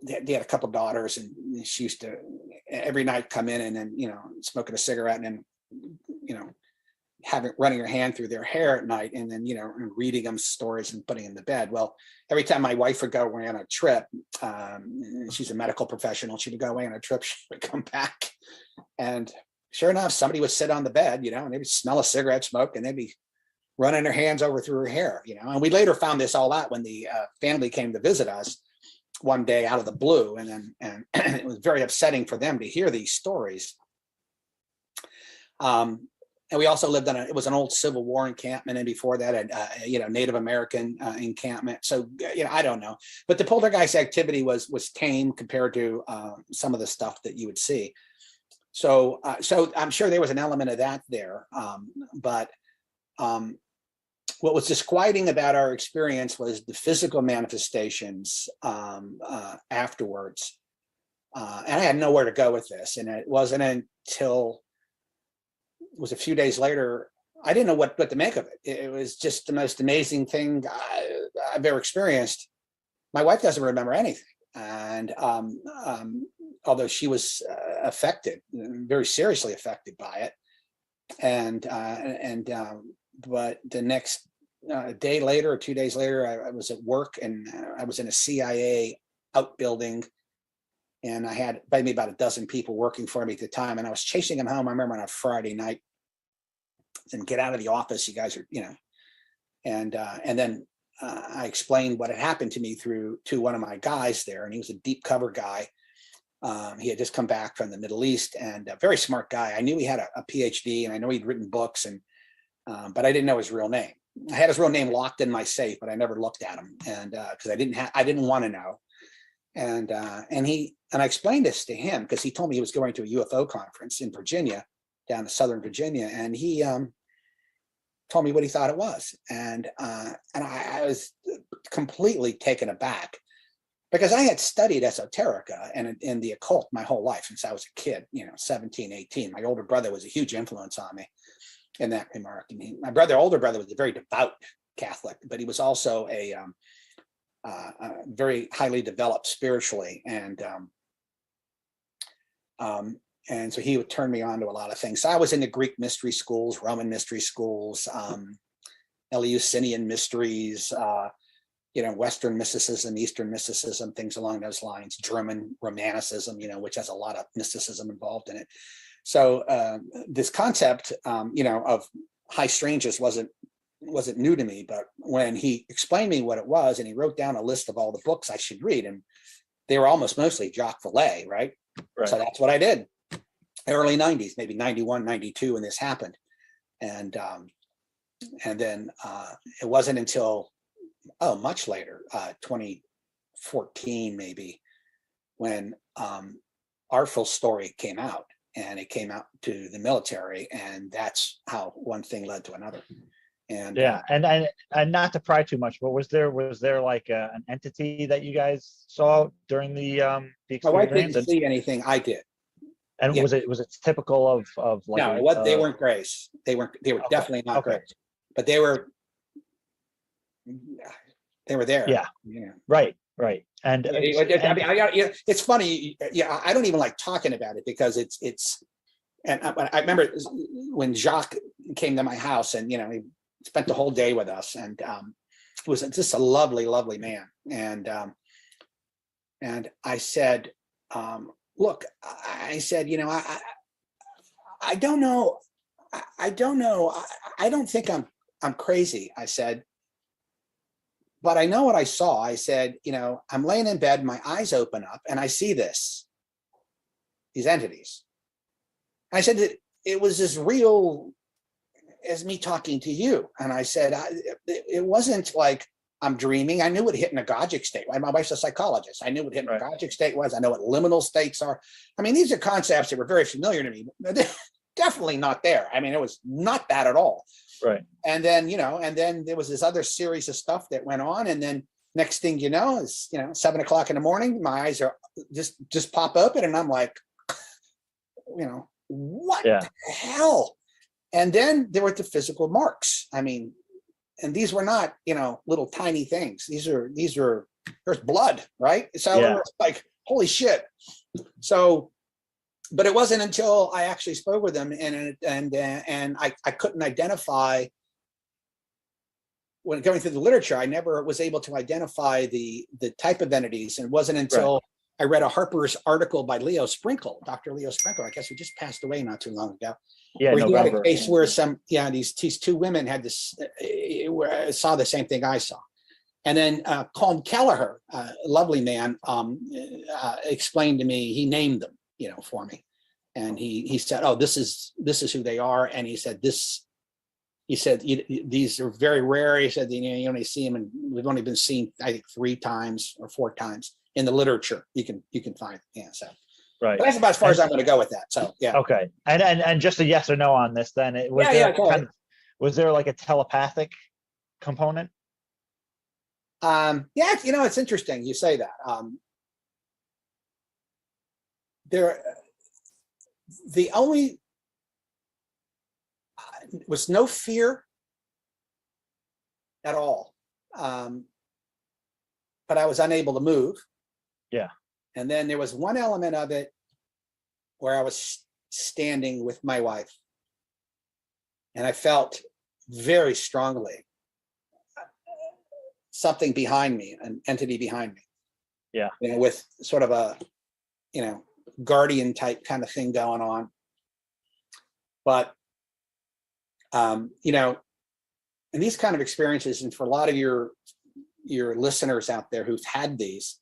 they had a couple daughters, and she used to every night come in and then smoking a cigarette, and then running her hand through their hair at night, and then reading them stories and putting them to bed. Well, every time my wife would go away on a trip, she's a medical professional, she would go away on a trip, she would come back, and sure enough, somebody would sit on the bed, and they would smell a cigarette smoke, and they'd be running their hands over through her hair, and we later found this all out when the family came to visit us one day out of the blue, and it was very upsetting for them to hear these stories. And we also lived it was an old Civil War encampment, and before that, Native American encampment. So, I don't know, but the poltergeist activity was tame compared to some of the stuff that you would see. So I'm sure there was an element of that there, but what was disquieting about our experience was the physical manifestations afterwards. And I had nowhere to go with this. And it wasn't until it was a few days later, I didn't know what to make of it. It was just the most amazing thing I've ever experienced. My wife doesn't remember anything. And although she was affected, very seriously affected by it. But the next day later or 2 days later, I was at work, and I was in a CIA outbuilding, and I had maybe about a dozen people working for me at the time, and I was chasing them home. I remember on a Friday night, and get out of the office, you guys are, and then I explained what had happened to me to one of my guys there, and he was a deep cover guy. He had just come back from the Middle East, and a very smart guy. I knew he had a PhD, and I know he'd written books, and but I didn't know his real name. I had his real name locked in my safe, but I never looked at him, and because I didn't want to know. And I explained this to him because he told me he was going to a UFO conference in Virginia, down to Southern Virginia, and he told me what he thought it was, and I was completely taken aback, because I had studied esoterica and in the occult my whole life since I was a kid, 17, 18. My older brother was a huge influence on me in that remark. My older brother was a very devout Catholic, but he was also a very highly developed spiritually, and so he would turn me on to a lot of things. So I was into Greek mystery schools, Roman mystery schools, Eleusinian mysteries, Western mysticism, Eastern mysticism, things along those lines, German Romanticism, which has a lot of mysticism involved in it. So this concept, of high strangeness wasn't new to me, but when he explained to me what it was, and he wrote down a list of all the books I should read, and they were almost mostly Jacques Vallée, right? So that's what I did. Early 90s, maybe 91, 92, when this happened. And then it wasn't until, much later, 2014 maybe, when our full story came out, and it came out to the military, and that's how one thing led to another. And and not to pry too much, but was there like an entity that you guys saw during the experience? My wife didn't see anything. I did. And was it typical of like? No, they weren't grays. They were definitely not grays, but they were there. Yeah. Right. And it's funny. Yeah, I don't even like talking about it, because it's. And I remember when Jacques came to my house, and he spent the whole day with us, and he was just a lovely, lovely man. And I said, look, I said, I don't know. I don't think I'm crazy. I said, but I know what I saw. I said, I'm laying in bed, my eyes open up, and I see these entities. I said that it was as real as me talking to you. And I said, it wasn't like I'm dreaming. I knew what hypnagogic state was. My wife's a psychologist. I knew what hypnagogic state was. I know what liminal states are. I mean, these are concepts that were very familiar to me, but they're definitely not there. I mean, it was not that at all. Right. And then, and then there was this other series of stuff that went on. And then next thing you know is, 7 o'clock in the morning, my eyes are just pop open, and I'm like, what the hell? And then there were the physical marks. I mean, and these were not, little tiny things. There's blood, right? So it was like, holy shit. So, but it wasn't until I actually spoke with them, and I couldn't identify, when going through the literature, I never was able to identify the type of entities. And it wasn't until I read a Harper's article by Leo Sprinkle, Dr. Leo Sprinkle, I guess, who just passed away not too long ago. Yeah, where he had a case where these two women had saw the same thing I saw. And then Colin Kelleher, a lovely man, explained to me, he named them, for me. And he said, oh, this is who they are. And he said, these are very rare. He said, you only see them, and we've only been seen, I think, 3 times or 4 times in the literature. You can find, so. Right. But that's about as far as I'm going to go with that. So, yeah. Okay. And just a yes or no on this, then. Was there like a telepathic component? Yeah, it's interesting you say that. The only was no fear at all, but I was unable to move. Yeah. And then there was one element of it where I was standing with my wife, and I felt very strongly something behind me, an entity behind me. Yeah. With sort of a, guardian type kind of thing going on. But, and these kind of experiences, and for a lot of your listeners out there who've had these,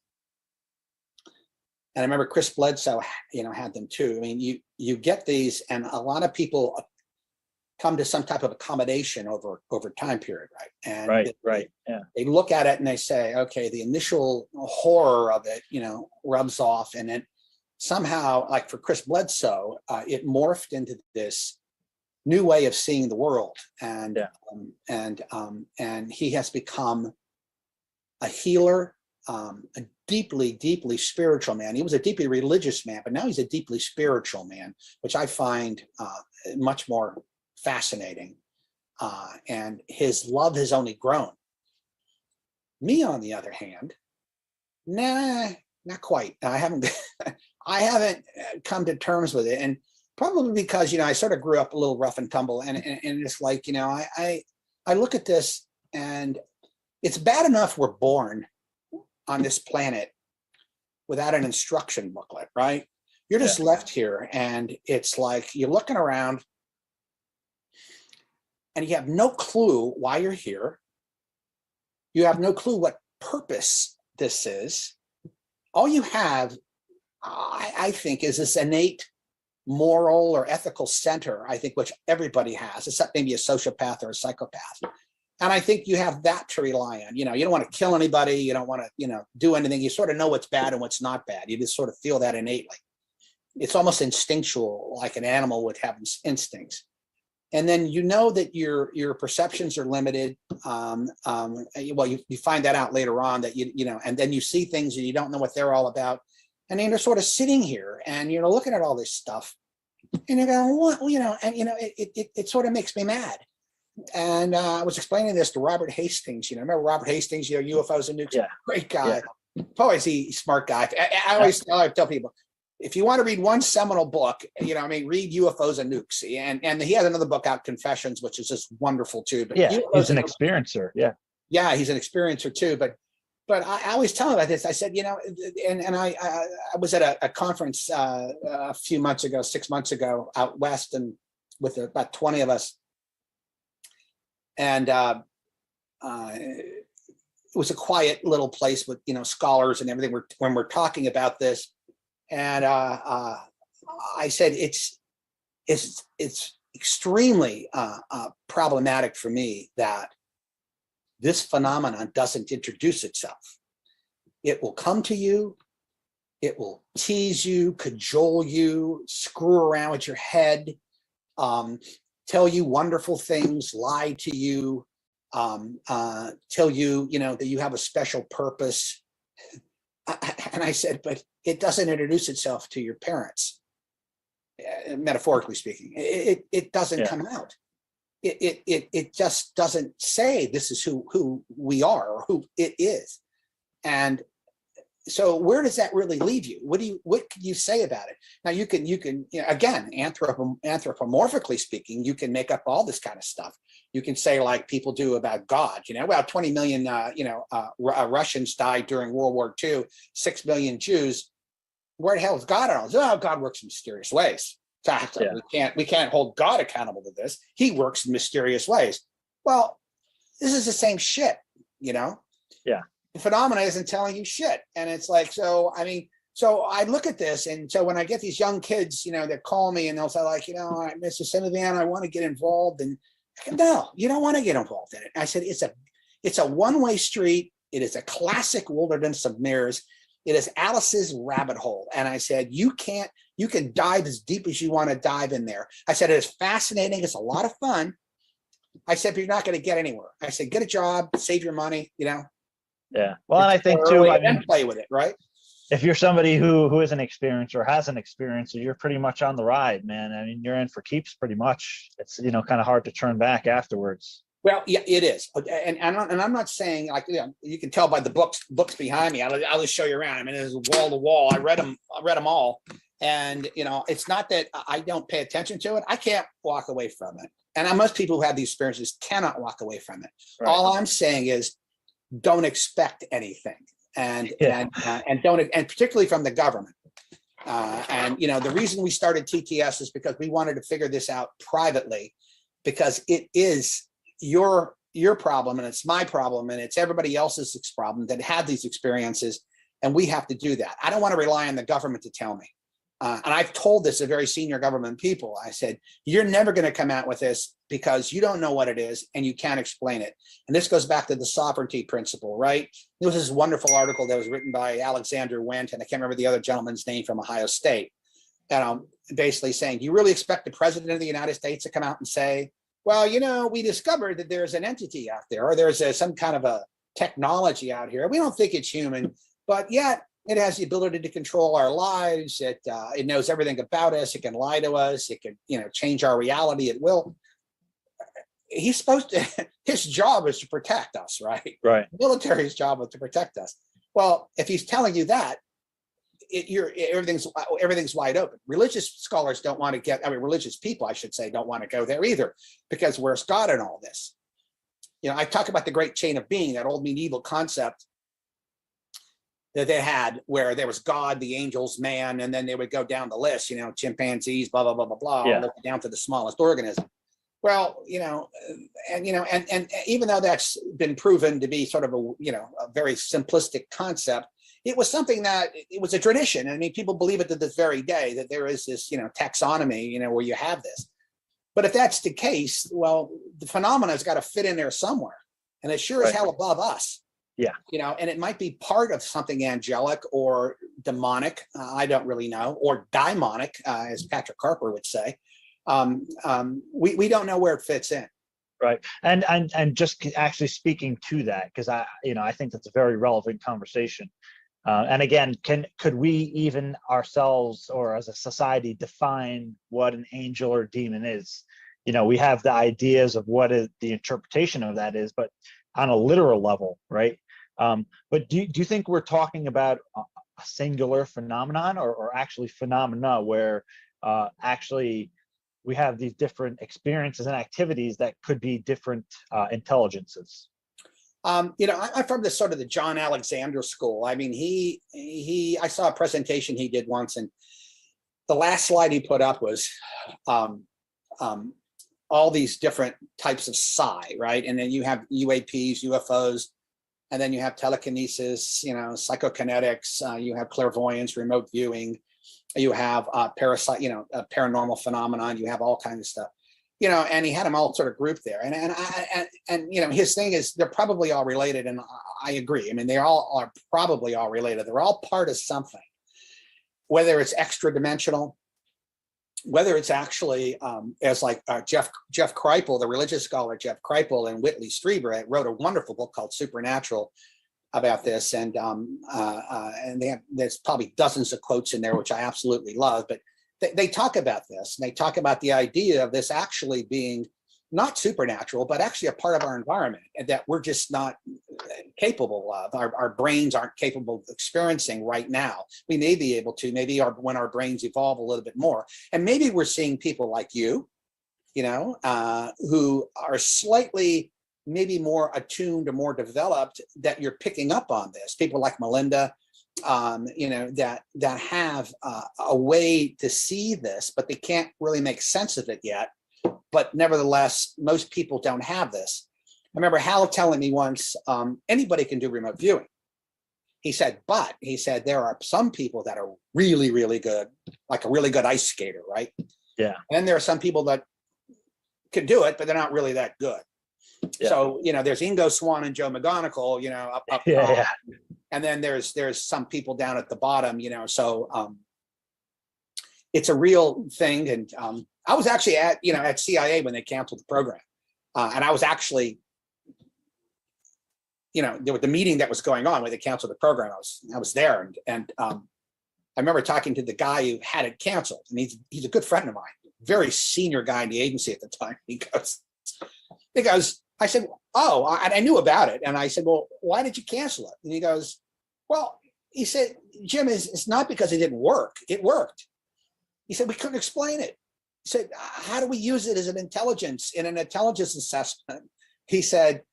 and I remember Chris Bledsoe, had them too. I mean, you get these, and a lot of people come to some type of accommodation over time period, right? And yeah. They look at it and they say, okay, the initial horror of it, rubs off, and then somehow, like for Chris Bledsoe, it morphed into this new way of seeing the world, and he has become a healer, a deeply, deeply spiritual man. He was a deeply religious man, but now he's a deeply spiritual man, which I find much more fascinating. And his love has only grown. Me, on the other hand, not quite. I haven't come to terms with it, and probably because I sort of grew up a little rough and tumble, and it's like I look at this, and it's bad enough we're born on this planet without an instruction booklet, right? You're just left here, and it's like you're looking around, and you have no clue why you're here. You have no clue what purpose this is. All you have, I think, is this innate moral or ethical center, I think, which everybody has, except maybe a sociopath or a psychopath. And I think you have that to rely on. You don't want to kill anybody. You don't want to, do anything. You sort of know what's bad and what's not bad. You just sort of feel that innately. It's almost instinctual, like an animal would have instincts. And then that your perceptions are limited. Well, you find that out later on, that and then you see things and you don't know what they're all about. And then you're sort of sitting here and you're looking at all this stuff, and you're going, what, and it sort of makes me mad. And I was explaining this to Robert Hastings. Remember Robert Hastings? UFOs and nukes. Yeah. Great guy. Always smart guy. I always tell people, if you want to read one seminal book, read UFOs and Nukes. And he has another book out, Confessions, which is just wonderful too. But he's an experiencer. Yeah, he's an experiencer too. But I always tell him about this. I said, and I was at a conference a few months ago, 6 months ago, out west, and with about 20 of us. And it was a quiet little place with scholars and everything. When we're talking about this. And I said, it's extremely problematic for me that this phenomenon doesn't introduce itself. It will come to you, it will tease you, cajole you, screw around with your head, tell you wonderful things, lie to you, tell you, that you have a special purpose. And I said, but it doesn't introduce itself to your parents, metaphorically speaking. It doesn't come out. It just doesn't say this is who we are or who it is. And so where does that really leave you? What can you say about it? Now you can again, anthropomorphically speaking, you can make up all this kind of stuff. You can say, like people do about God, 20 million, Russians died during World War II, 6 million Jews. Where the hell is God? Oh, God works in mysterious ways. So we can't hold God accountable to this. He works in mysterious ways. Well, this is the same shit, Yeah. The phenomena isn't telling you shit. And it's like, so I look at this, and so when I get these young kids, that call me and they'll say, like, Mr. Semivan, I want to get involved. And I go, no, you don't want to get involved in it. I said, it's a one-way street. It is a classic wilderness of mirrors. It is Alice's rabbit hole. And I said, you can dive as deep as you want to dive in there. I said, it is fascinating. It's a lot of fun. I said, but you're not going to get anywhere. I said, get a job, save your money, Yeah. Well, and I think too, I mean, play with it, right? If you're somebody who isn't experienced or hasn't experienced it, you're pretty much on the ride, man. I mean, you're in for keeps pretty much. It's, kind of hard to turn back afterwards. Well, yeah, it is. And I'm not saying, like, you can tell by the books behind me. I'll just show you around. I mean, it's wall to wall. I read them all. And, it's not that I don't pay attention to it. I can't walk away from it. And most people who have these experiences cannot walk away from it. Right. All I'm saying is don't expect anything. And particularly from the government. The reason we started TTS is because we wanted to figure this out privately, because it is your problem, and it's my problem, and it's everybody else's problem that had these experiences, and we have to do that. I don't want to rely on the government to tell me. And I've told this to very senior government people. I said, you're never going to come out with this because you don't know what it is and you can't explain it. And this goes back to the sovereignty principle, right? There was this wonderful article that was written by Alexander Wendt, and I can't remember the other gentleman's name, from Ohio State, basically saying, do you really expect the president of the United States to come out and say, well, we discovered that there's an entity out there, or there's some kind of a technology out here. We don't think it's human, but yet it has the ability to control our lives. It knows everything about us. It can lie to us. It can, change our reality at will. He's supposed to, his job is to protect us, right? Right. The military's job is to protect us. Well, if he's telling you that, everything's wide open. Religious scholars don't want to religious people, I should say, don't want to go there either, because where's God in all this? I talk about the great chain of being, that old medieval concept that they had, where there was God, the angels, man, and then they would go down the list, chimpanzees, blah, blah, blah, blah, blah, all down to the smallest organism. Well, and even though that's been proven to be sort of a very simplistic concept, it was something that it was a tradition. I mean, people believe it to this very day, that there is this, taxonomy, where you have this. But if that's the case, well, the phenomena has got to fit in there somewhere, and it sure as hell above us. Yeah. And it might be part of something angelic or demonic. I don't really know, or daimonic, as Patrick Harper would say. We don't know where it fits in. Right. And just actually speaking to that, because I think that's a very relevant conversation. And again, could we even ourselves, or as a society, define what an angel or demon is? We have the ideas of what the interpretation of that is, but on a literal level, right? But do you think we're talking about a singular phenomenon, or actually phenomena where actually we have these different experiences and activities that could be different intelligences? I'm from the sort of the John Alexander school. I mean, I saw a presentation he did once, and the last slide he put up was all these different types of psi, right? And then you have UAPs, UFOs, and then you have telekinesis, psychokinetics, you have clairvoyance, remote viewing, you have parasite, paranormal phenomenon, you have all kinds of stuff. And he had them all sort of grouped there. And his thing is they're probably all related. And I agree. I mean, they all are probably all related. They're all part of something, whether it's extra dimensional, whether it's actually as like Jeff Kripal, the religious scholar, Jeff Kripal, and Whitley Strieber wrote a wonderful book called Supernatural about this. And there's probably dozens of quotes in there, which I absolutely love, but they talk about this, and they talk about the idea of this actually being not supernatural, but actually a part of our environment, and that we're just not capable of. Our brains aren't capable of experiencing right now. We may be able to, maybe when our brains evolve a little bit more. And maybe we're seeing people like you, who are slightly maybe more attuned or more developed, that you're picking up on this. People like Melinda, that have a way to see this, but they can't really make sense of it yet. But nevertheless, most people don't have this. I remember Hal telling me once, anybody can do remote viewing. He said, there are some people that are really, really good, like a really good ice skater, right? Yeah. And there are some people that can do it, but they're not really that good. Yeah. So, there's Ingo Swann and Joe McGonigal, up top. And then there's some people down at the bottom, so it's a real thing. And I was actually at CIA when they canceled the program. And I was actually, there was the meeting that was going on where they canceled the program. I was there, and I remember talking to the guy who had it canceled, and he's a good friend of mine, very senior guy in the agency at the time. He goes, I said, oh, I knew about it, and I said, well, why did you cancel it? And he goes, well, he said, Jim, it's not because it didn't work. It worked. He said, we couldn't explain it. He said, how do we use it as an intelligence in an intelligence assessment? He said,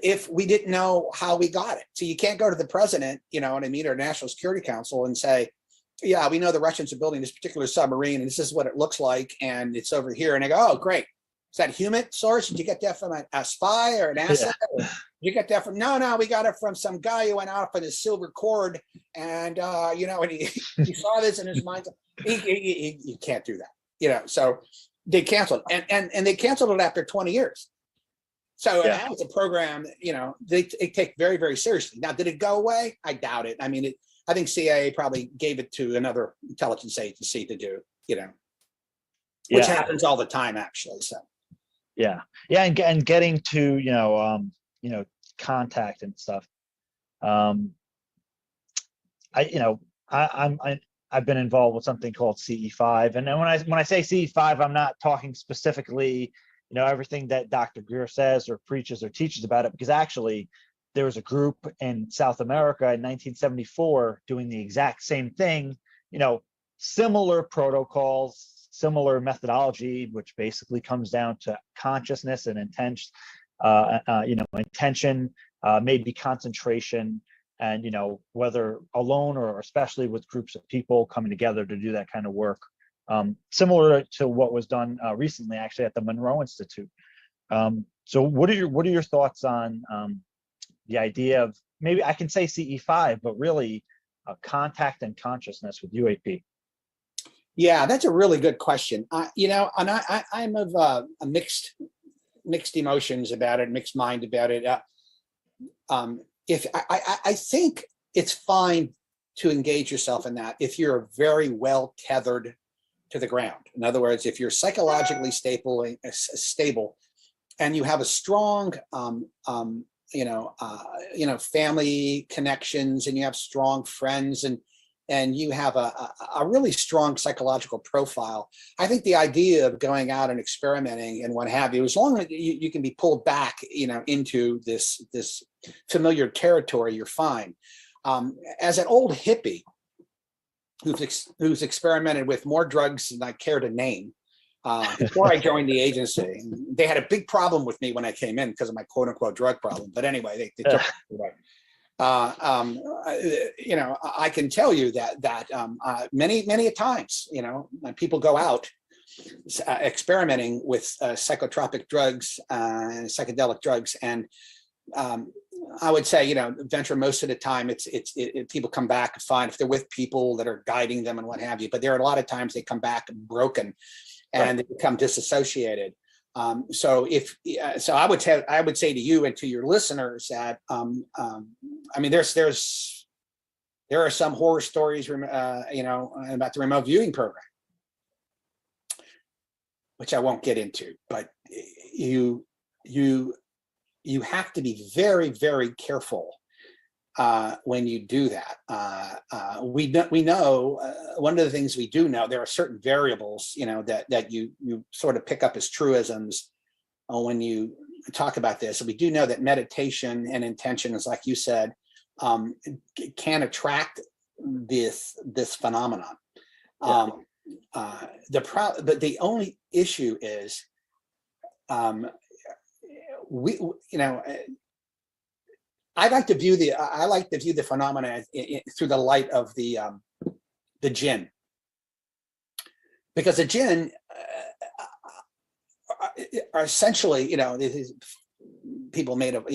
if we didn't know how we got it. So you can't go to the president, you know what I mean, or National Security Council and say, yeah, we know the Russians are building this particular submarine and this is what it looks like and it's over here. And I go, oh, great. Is that human source? Did you get that from a spy or an asset? Yeah. Did you get that from, no, we got it from some guy who went off on his silver cord and, and he saw this in his mind. You can't do that, so they canceled and they canceled it after 20 years. So that was a program, they take very, very seriously. Now, did it go away? I doubt it. I mean, I think CIA probably gave it to another intelligence agency to do, which happens all the time, actually. So, and getting to contact and stuff. I've been involved with something called CE5, and then when I say CE5, I'm not talking specifically, everything that Dr. Greer says or preaches or teaches about it, because actually there was a group in South America in 1974 doing the exact same thing, similar protocols, similar methodology, which basically comes down to consciousness and intention, maybe concentration, and whether alone or especially with groups of people coming together to do that kind of work. Similar to what was done recently, actually, at the Monroe Institute. So, what are your thoughts on the idea of, maybe I can say CE5, but really contact and consciousness with UAP? Yeah, that's a really good question. And I'm of a mixed emotions about it, mixed mind about it. If I think it's fine to engage yourself in that if you're very well tethered to the ground. In other words, if you're psychologically stable and you have a strong, family connections, and you have strong friends, and you have a really strong psychological profile. I think the idea of going out and experimenting and what have you, as long as you can be pulled back, into this familiar territory, you're fine. As an old hippie who's experimented with more drugs than I care to name, before I joined the agency, they had a big problem with me when I came in because of my quote unquote drug problem. But anyway, they took it away. I can tell you that many a times, when people go out experimenting with psychotropic drugs and psychedelic drugs, and I would say, venture most of the time, it's people come back fine if they're with people that are guiding them and what have you. But there are a lot of times they come back broken and they become disassociated. So I would say to you and to your listeners that there are some horror stories about the remote viewing program, which I won't get into, but you have to be very, very careful when you do that. We know one of the things we do know, there are certain variables, that you sort of pick up as truisms when you talk about this. We do know that meditation and intention, is like you said, can attract this phenomenon. But the only issue is, I like to view the phenomena through the light of the jinn, because the jinn are essentially, these people made of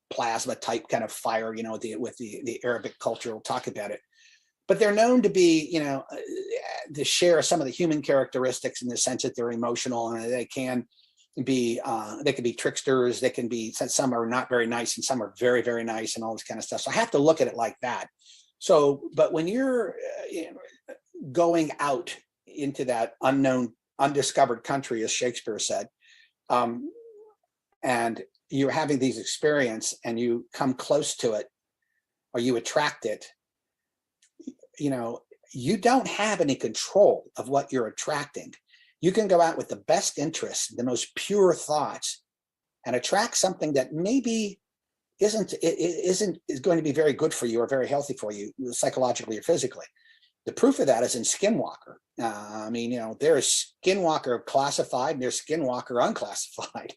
plasma type kind of fire, with the Arabic culture. We'll talk about it, but they're known to be, to share some of the human characteristics in the sense that they're emotional, and they can be tricksters. They can be, some are not very nice and some are very, very nice, and all this kind of stuff. So I have to look at it like that. So, but when you're going out into that unknown, undiscovered country, as Shakespeare said, and you're having these experiences and you come close to it or you attract it, you know, you don't have any control of what you're attracting. You can go out with the best interests, the most pure thoughts, and attract something that maybe isn't going to be very good for you or very healthy for you psychologically or physically. The proof of that is in Skinwalker. I mean, you know, there is Skinwalker classified and there's Skinwalker unclassified.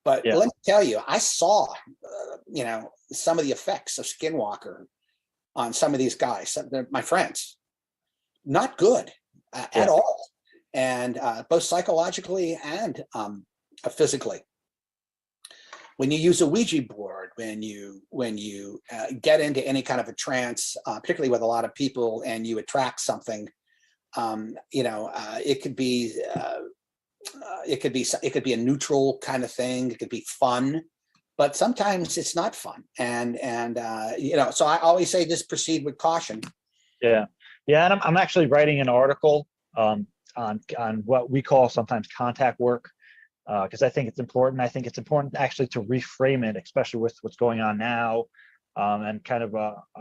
But let me tell you, I saw, you know, some of the effects of Skinwalker on some of these guys, my friends. Not good at all, and both psychologically and physically. When you use a Ouija board, when you get into any kind of a trance, particularly with a lot of people, and you attract something, you know, it could be a neutral kind of thing. It could be fun, but sometimes it's not fun. And you know, so I always say just proceed with caution. Yeah, and I'm actually writing an article on what we call sometimes contact work, because I think it's important. I think it's important actually to reframe it, especially with what's going on now, and kind of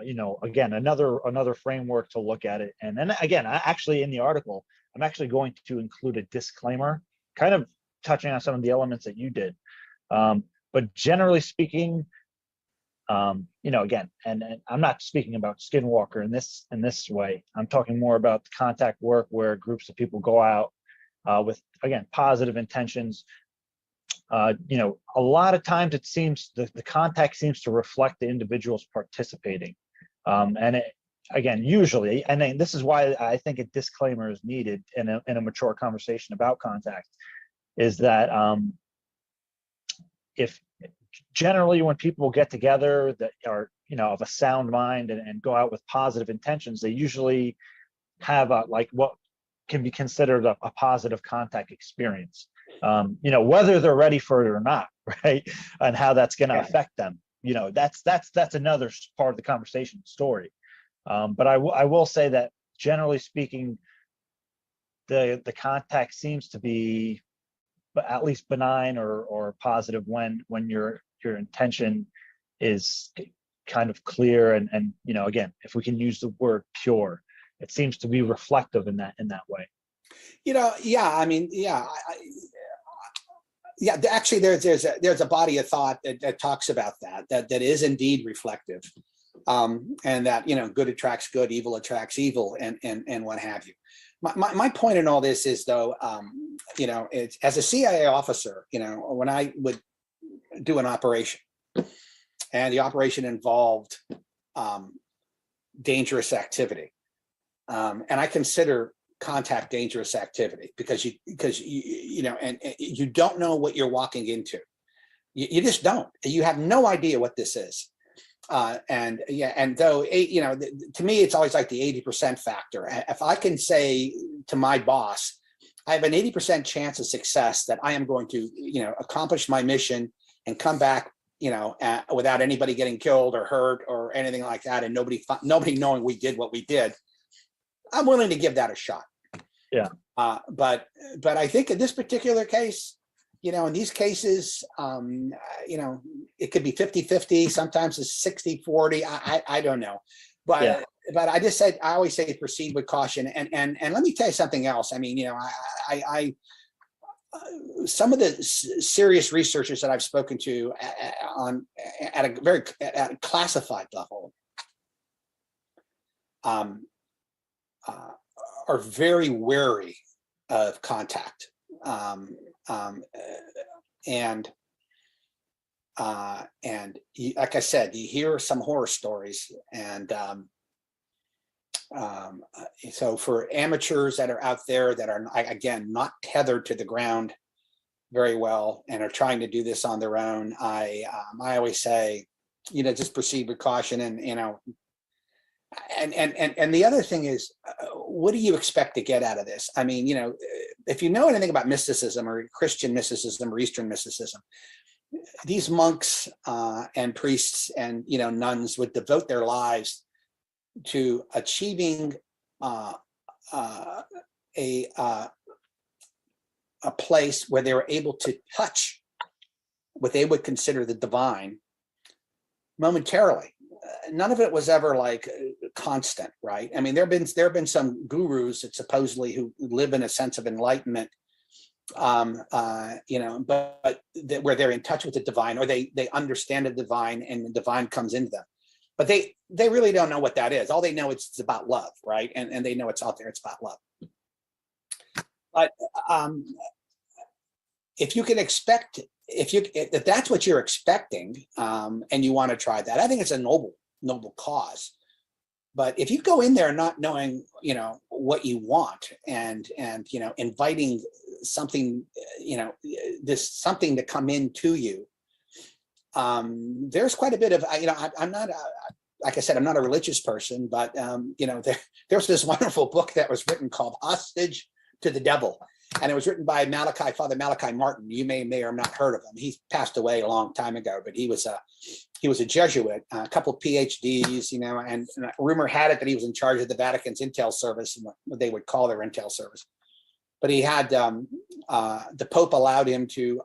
you know, again, another framework to look at it. And then again, actually in the article, I'm actually going to include a disclaimer, kind of touching on some of the elements that you did. But generally speaking, you know, again, and I'm not speaking about Skinwalker in this way. I'm talking more about the contact work where groups of people go out with, again, positive intentions. You know, a lot of times it seems the contact seems to reflect the individuals participating. And it, again, usually, and then this is why I think a disclaimer is needed in a mature conversation about contact, is that if generally when people get together that are, you know, of a sound mind and go out with positive intentions, they usually have like what can be considered a positive contact experience. You know, whether they're ready for it or not, right? And how that's going to affect them. You know, that's another part of the conversation story. But I will say that generally speaking, the contact seems to be but at least benign or positive when your intention is kind of clear and you know, again, if we can use the word pure, it seems to be reflective in that way. You know, yeah, I mean, yeah, yeah. Actually, there's a body of thought that talks about that is indeed reflective, and that, you know, good attracts good, evil attracts evil, and what have you. My point in all this is, though, you know, it's, as a CIA officer, you know, when I would do an operation and the operation involved dangerous activity, and I consider contact dangerous activity because you know, and you don't know what you're walking into. You just don't. You have no idea what this is. And yeah, and though, you know, to me, it's always like the 80% factor. If I can say to my boss, I have an 80% chance of success that I am going to, you know, accomplish my mission and come back, you know, without anybody getting killed or hurt or anything like that, and nobody knowing we did what we did, I'm willing to give that a shot. Yeah. But I think in this particular case, you know, in these cases, you know, it could be 50-50, sometimes it's 60-40. I don't know. But I just said, I always say proceed with caution. And let me tell you something else. I mean, you know, I some of the serious researchers that I've spoken to at a classified level are very wary of contact. And like I said, you hear some horror stories, and so for amateurs that are out there that are, again, not tethered to the ground very well and are trying to do this on their own, I always say, you know, just proceed with caution. And, you know, and the other thing is, what do you expect to get out of this? I mean, you know, if you know anything about mysticism or Christian mysticism or Eastern mysticism, these monks and priests and, you know, nuns would devote their lives to achieving a place where they were able to touch what they would consider the divine momentarily. None of it was ever like constant, right? I mean, there have been some gurus that supposedly who live in a sense of enlightenment, you know, but where they're in touch with the divine, or they understand the divine and the divine comes into them. But they really don't know what that is. All they know it's about love, right? And they know it's out there, it's about love. But if you can expect, if that's what you're expecting, and you want to try that, I think it's a noble cause. But if you go in there not knowing, you know, what you want, and you know, inviting something, you know, something to come into you, there's quite a bit of, you know, I'm not, like I said, I'm not a religious person, but you know, there's this wonderful book that was written called Hostage to the Devil. And it was written by Father Malachi Martin. You may or not heard of him. He passed away a long time ago, but he was a Jesuit, a couple of PhDs, you know, and rumor had it that he was in charge of the Vatican's intel service, and what they would call their intel service. But he had, the Pope allowed him to,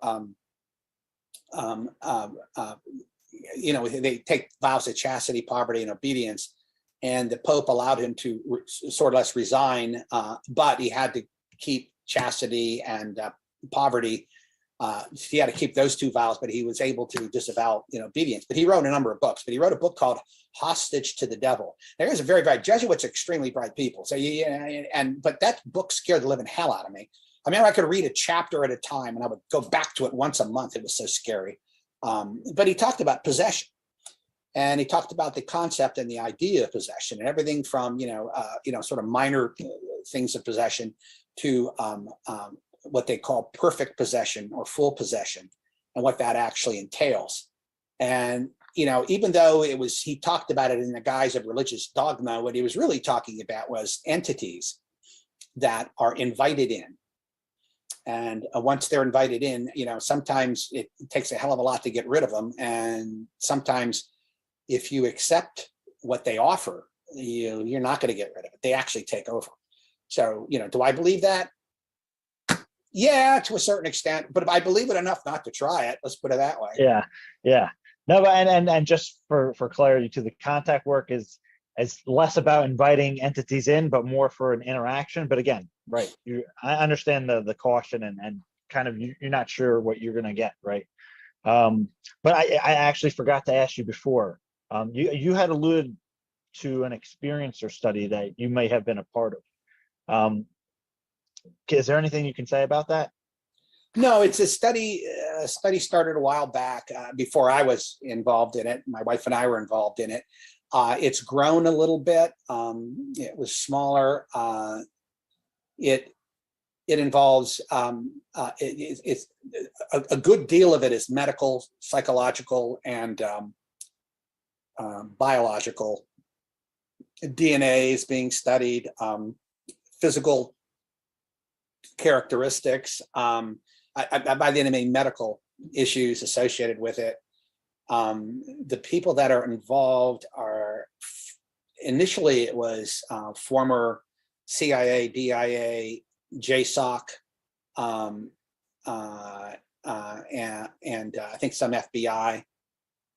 you know, they take vows of chastity, poverty, and obedience. And the Pope allowed him to sort of less resign, but he had to keep chastity and poverty. He had to keep those two vows, but he was able to disavow, you know, obedience. But he wrote a number of books. But he wrote a book called Hostage to the Devil. There is a very Jesuits are extremely bright people. So but that book scared the living hell out of me. I mean, I could read a chapter at a time, and I would go back to it once a month. It was so scary. But he talked about possession, and he talked about the concept and the idea of possession, and everything from you know, sort of minor things of possession to what they call perfect possession or full possession, and what that actually entails. And you know, even though he talked about it in the guise of religious dogma, what he was really talking about was entities that are invited in. And once they're invited in, you know, sometimes it takes a hell of a lot to get rid of them. And sometimes if you accept what they offer, you're not going to get rid of it. They actually take over. So, you know, do I believe that? Yeah, to a certain extent, but I believe it enough not to try it. Let's put it that way. Yeah. No, but and just for clarity too, the contact work is less about inviting entities in, but more for an interaction. But again, right, I understand the caution and kind of you're not sure what you're going to get, right? But I actually forgot to ask you before. You had alluded to an experiencer study that you may have been a part of. Is there anything you can say about that? No, it's a study. Study started a while back before I was involved in it. My wife and I were involved in it. It's grown a little bit. It was smaller. It involves it's a good deal of it is medical, psychological, and biological. DNA is being studied. Physical characteristics. By the end, I mean medical issues associated with it. The people that are involved are initially it was former CIA, DIA, JSOC, and I think some FBI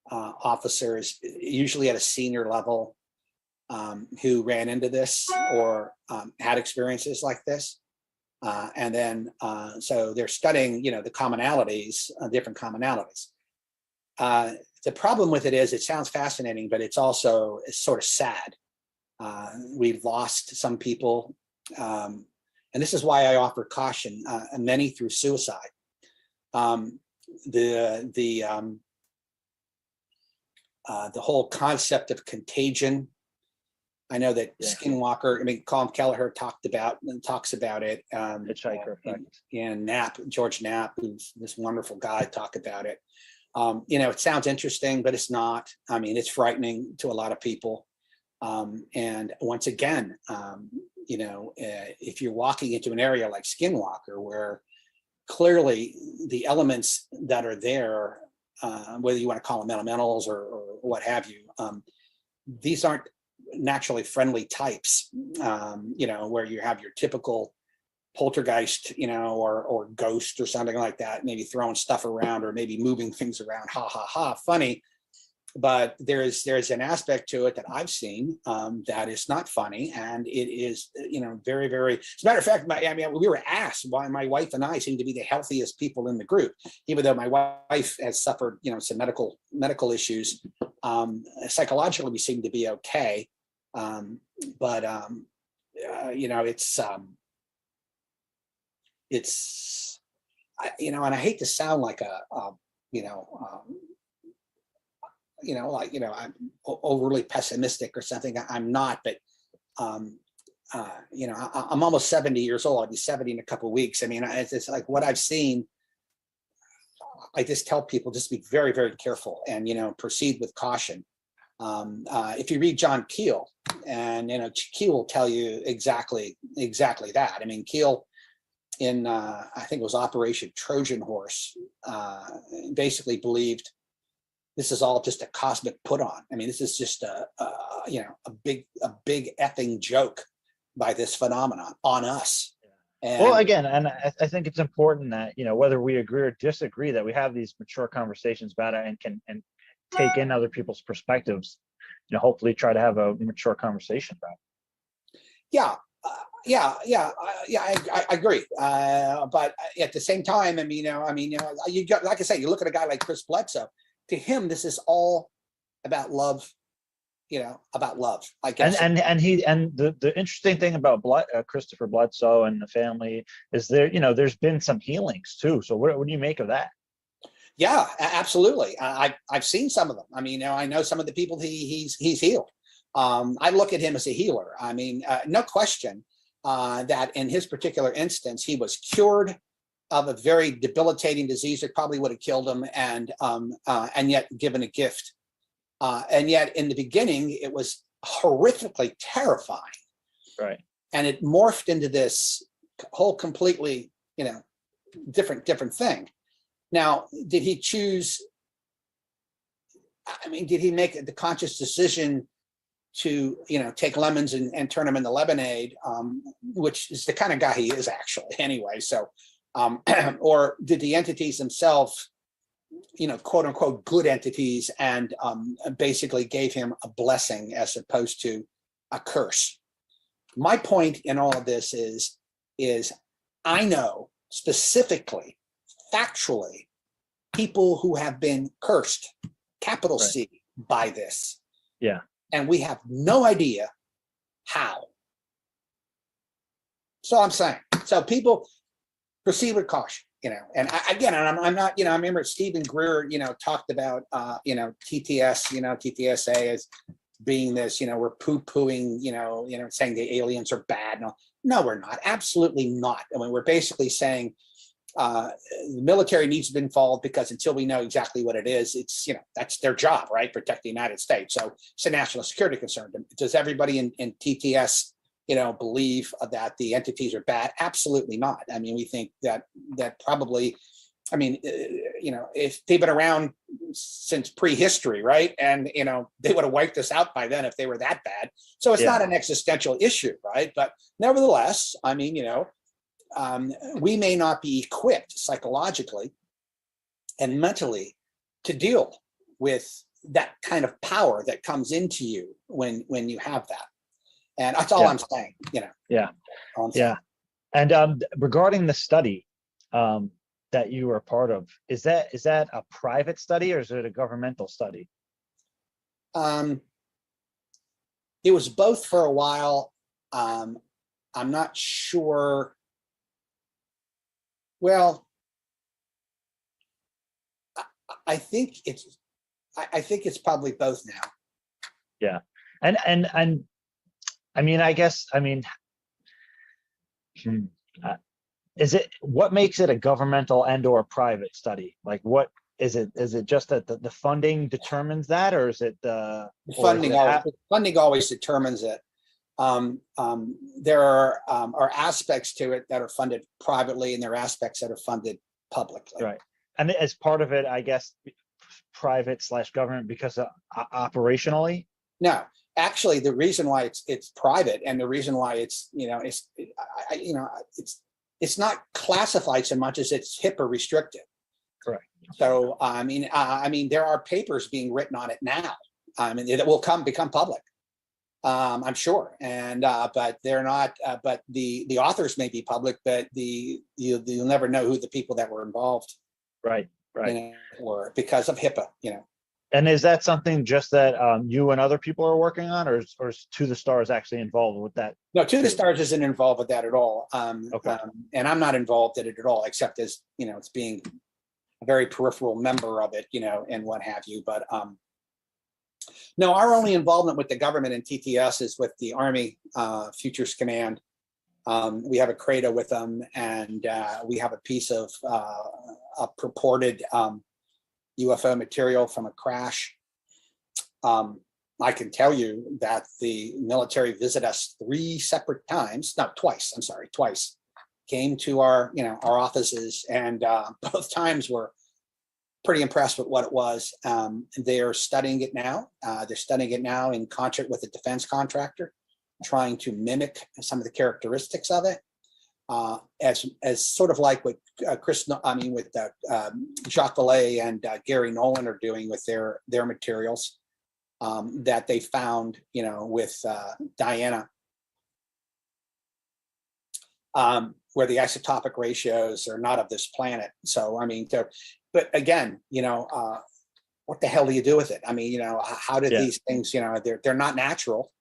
officers, usually at a senior level, who ran into this or had experiences like this. And then, so they're studying, you know, the commonalities, different commonalities. The problem with it is it sounds fascinating, but it's sort of sad. We've lost some people. And this is why I offer caution, many through suicide. The whole concept of contagion. I know that Skinwalker, I mean, Colin Kelleher talks about it. And Knapp, George Knapp, who's this wonderful guy, talk about it. You know, it sounds interesting, but it's not. I mean, it's frightening to a lot of people. And once again, you know, if you're walking into an area like Skinwalker, where clearly the elements that are there, whether you want to call them elementals or what have you, these aren't naturally friendly types, you know, where you have your typical poltergeist, or ghost or something like that, maybe throwing stuff around or maybe moving things around. Ha ha ha, funny. But there's an aspect to it that I've seen that is not funny, and it is very, very. As a matter of fact, we were asked why my wife and I seem to be the healthiest people in the group, even though my wife has suffered some medical issues. Psychologically, we seem to be okay, but it's and I hate to sound like I'm overly pessimistic or something. I'm not, but I'm almost 70 years old. I'll be 70 in a couple of weeks. I mean, it's like what I've seen. I just tell people just be very, very careful and proceed with caution. If you read John Keel, and Keel will tell you exactly that. I mean, Keel in I think it was Operation Trojan Horse basically believed this is all just a cosmic put on. I mean, this is just a big effing joke by this phenomenon on us. And, well, again, and I think it's important that, whether we agree or disagree, that we have these mature conversations about it and can take in other people's perspectives, hopefully try to have a mature conversation about it. I agree. But at the same time, you got, like I say, you look at a guy like Chris Bledsoe. To him, this is all about love. About love. I guess. And the interesting thing about Christopher Bledsoe and the family is there's been some healings too. So what do you make of that? Yeah, absolutely. I've seen some of them. I mean, I know some of the people he's healed. I look at him as a healer. I mean, no question that in his particular instance, he was cured of a very debilitating disease that probably would have killed him, and yet given a gift. And yet in the beginning, it was horrifically terrifying. Right. And it morphed into this whole completely, different thing. Now, did he choose? I mean, did he make the conscious decision to, take lemons and turn them into lemonade, which is the kind of guy he is actually anyway. So, or did the entities themselves, quote unquote, good entities, and basically gave him a blessing as opposed to a curse? My point in all of this is I know specifically, factually, people who have been cursed, capital Right. C, by this. Yeah. And we have no idea how. So I'm saying, so people proceed with caution, and I'm not, I remember Stephen Greer, talked about, TTSA as being this, we're poo-pooing, saying the aliens are bad. No, we're not. Absolutely not. I mean, we're basically saying the military needs to be involved, because until we know exactly what it is, it's, that's their job, right? Protect the United States. So it's a national security concern. Does everybody in TTS, believe that the entities are bad? Absolutely not. I mean, we think that probably, if they've been around since prehistory, right? And, they would have wiped us out by then if they were that bad. So it's not an existential issue, right? But nevertheless, we may not be equipped psychologically and mentally to deal with that kind of power that comes into you when you have that. And that's all I'm saying, Yeah. And regarding the study that you were part of, is that a private study or is it a governmental study? It was both for a while. I'm not sure. Well, I think it's probably both now. Yeah. And is it, what makes it a governmental and or private study? Like, what is it? Is it just that the funding determines that, or is it the funding always determines it? There are aspects to it that are funded privately, and there are aspects that are funded publicly. Right. And as part of it, I guess, private / government because operationally? No, actually, the reason why it's private, and the reason why it's it's not classified so much as it's HIPAA restricted. Correct. So I mean, there are papers being written on it now. I mean, it will become public, I'm sure. And but they're not. But the authors may be public, but you'll never know who the people that were involved. Right. Were because of HIPAA. And is that something just that you and other people are working on, or is To the Stars actually involved with that? No, To the Stars isn't involved with that at all. Okay. And I'm not involved in it at all, except as it's being a very peripheral member of it, and what have you. But no, our only involvement with the government and TTS is with the Army Futures Command. We have a CRADA with them, and we have a piece of a purported UFO material from a crash. I can tell you that the military visited us twice, came to our offices, and both times were pretty impressed with what it was. They're studying it now. They're studying it now in concert with a defense contractor, trying to mimic some of the characteristics of it, as sort of like what Jacques Vallée and Gary Nolan are doing with their materials that they found, with Diana, where the isotopic ratios are not of this planet. So, I mean, but again, what the hell do you do with it? I mean, how did these things, they're not natural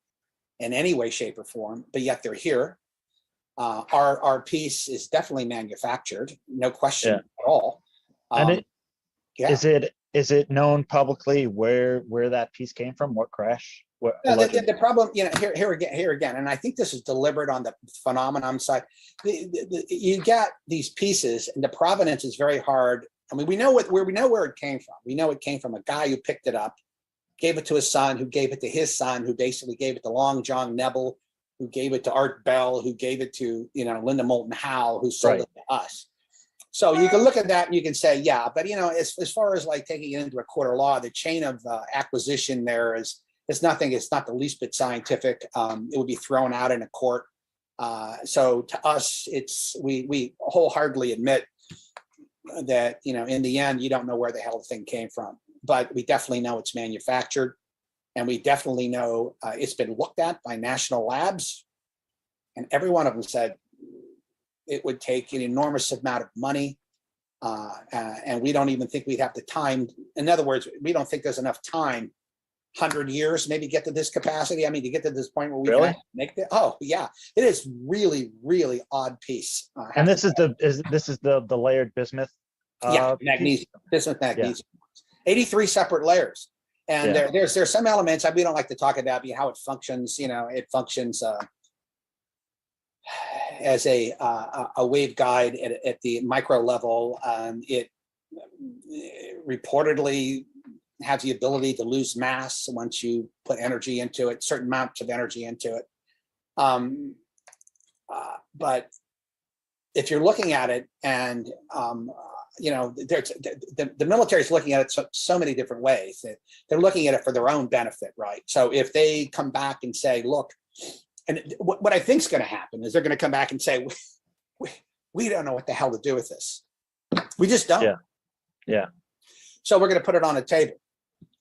in any way, shape, or form, but yet they're here. Our piece is definitely manufactured, no question at all. And is it known publicly where that piece came from? What crash? The problem, here again, and I think this is deliberate on the phenomenon side. You get these pieces, and the provenance is very hard. I mean, we know where it came from. We know it came from a guy who picked it up, gave it to his son, who gave it to his son, who basically gave it to Long John Nebel, who gave it to Art Bell, who gave it to Linda Moulton Howe, who sold it to us. So you can look at that and you can say, yeah, but as far as like taking it into a court of law, the chain of acquisition there is nothing. It's not the least bit scientific. It would be thrown out in a court. So to us, we wholeheartedly admit that in the end, you don't know where the hell the thing came from, but we definitely know it's manufactured. And we definitely know it's been looked at by national labs, and every one of them said it would take an enormous amount of money, and we don't even think we'd have the time. In other words, we don't think there's enough time, 100 years, maybe get to this capacity. I mean, to get to this point where we can make it. Oh, yeah, it is really, really odd piece. And this is the layered bismuth. Magnesium, bismuth, magnesium. 83 separate layers. And there's some elements we don't like to talk about how it functions. It functions as a waveguide at the micro level. It reportedly has the ability to lose mass once you put energy into it, certain amounts of energy into it. But if you're looking at it and the military is looking at it so many different ways. They're looking at it for their own benefit, right? So if they come back and say, look, and what I think is going to happen is they're going to come back and say, we don't know what the hell to do with this. We just don't. Yeah. So we're going to put it on a table.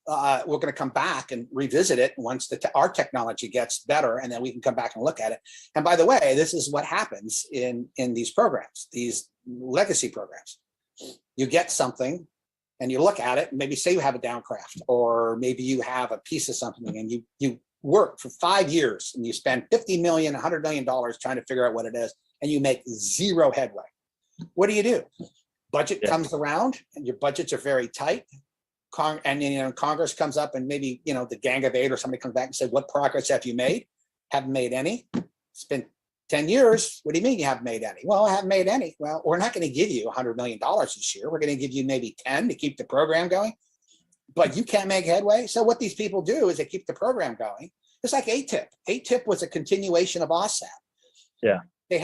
We're going to come back and revisit it once our technology gets better, and then we can come back and look at it. And by the way, this is what happens in these programs, these legacy programs. You get something and you look at it, and maybe say you have a downcraft, or maybe you have a piece of something, and you work for 5 years and you spend $50 million, $100 million trying to figure out what it is, and you make zero headway. What do? Budget comes around, and your budgets are very tight. Congress comes up, and maybe the Gang of Eight or somebody comes back and says, what progress have you made? Haven't made any. It's been 10 years. What do you mean you haven't made any? Well, I haven't made any. Well, we're not going to give you $100 million this year. We're going to give you maybe 10 to keep the program going, but you can't make headway. So what these people do is they keep the program going. It's like ATIP. ATIP was a continuation of OSAP. Yeah. They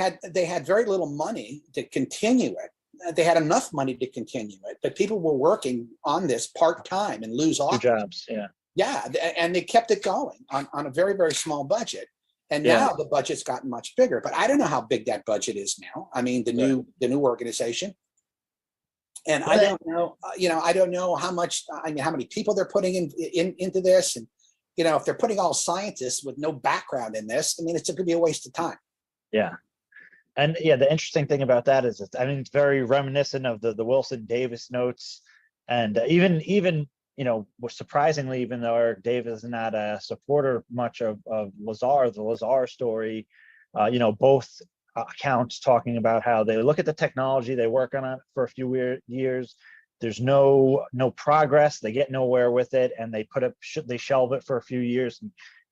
had very little money to continue it. They had enough money to continue it, but people were working on this part-time and lose off jobs. Yeah. Yeah. And they kept it going on a very, very small budget. And Yeah. now the budget's gotten much bigger, but I don't know how big that budget is now. I mean, the new organization. And I don't know, I don't know how much, I mean, how many people they're putting into this. And, if they're putting all scientists with no background in this, I mean, it's going to be a waste of time. Yeah. And yeah, the interesting thing about that is, it's very reminiscent of the Wilson Davis notes. And even surprisingly, even though Eric Davis is not a supporter much of Lazar, the Lazar story, both accounts talking about how they look at the technology, they work on it for a few years. There's no progress. They get nowhere with it, and they shelve it for a few years.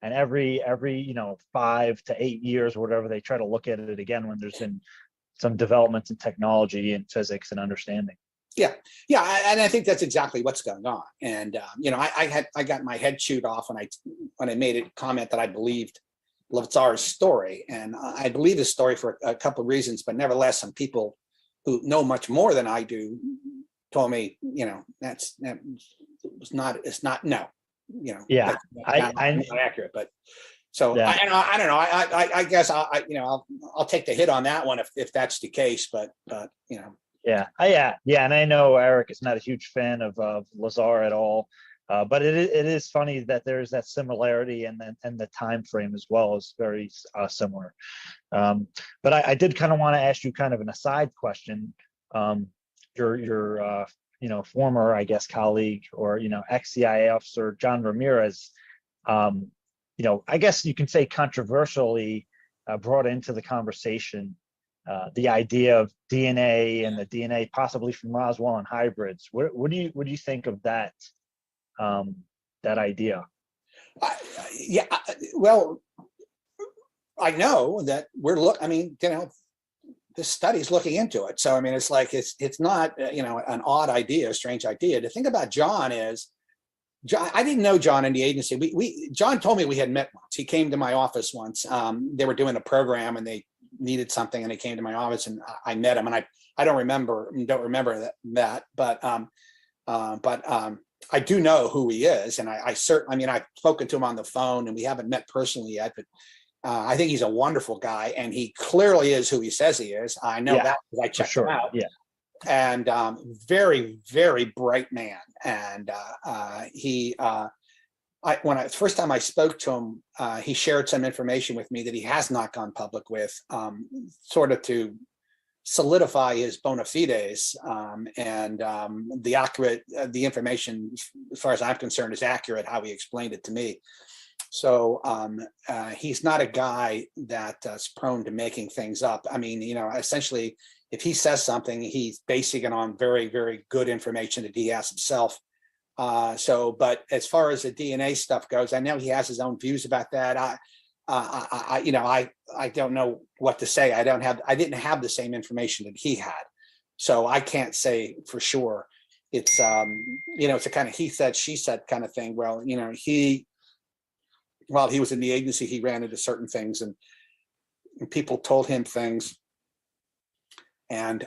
And every 5 to 8 years, or whatever, they try to look at it again when there's been some developments in technology and physics and understanding. Yeah, and I think that's exactly what's going on. And I got my head chewed off when I made a comment that I believed Lazar's story, and I believe his story for a couple of reasons. But nevertheless, some people who know much more than I do told me, it's not no. Yeah, not accurate. But so yeah. I don't know. I guess I'll take the hit on that one if that's the case. But Yeah, and I know Eric is not a huge fan of Lazar at all, but it is funny that there's that similarity, and the time frame as well is very similar. But I did kind of want to ask you kind of an aside question. Your former, I guess, colleague or ex-CIA officer John Ramirez, I guess you can say controversially brought into the conversation the idea of DNA and the DNA possibly from Roswell and hybrids. What do you think of that that idea? Well, I know that this study's looking into it. So I mean, it's like it's not an odd idea, a strange idea. The thing about John is, I didn't know John in the agency. John told me we had met once. He came to my office once. They were doing a program and they needed something, and he came to my office, and I met him. And I don't remember that, but I do know who he is, and I've spoken to him on the phone, and we haven't met personally yet, but I think he's a wonderful guy, and he clearly is who he says he is. I know that because I checked him out. Yeah. And very, very bright man. And first time I spoke to him, he shared some information with me that he has not gone public with, sort of to solidify his bona fides. The information, as far as I'm concerned, is accurate how he explained it to me. So he's not a guy that's prone to making things up. I mean, essentially, if he says something, he's basing it on very, very good information that he has himself. But as far as the DNA stuff goes, I know he has his own views about that. I don't know what to say. I didn't have the same information that he had, so I can't say for sure. It's it's a kind of he said, she said kind of thing. Well, while he was in the agency, he ran into certain things, and people told him things. And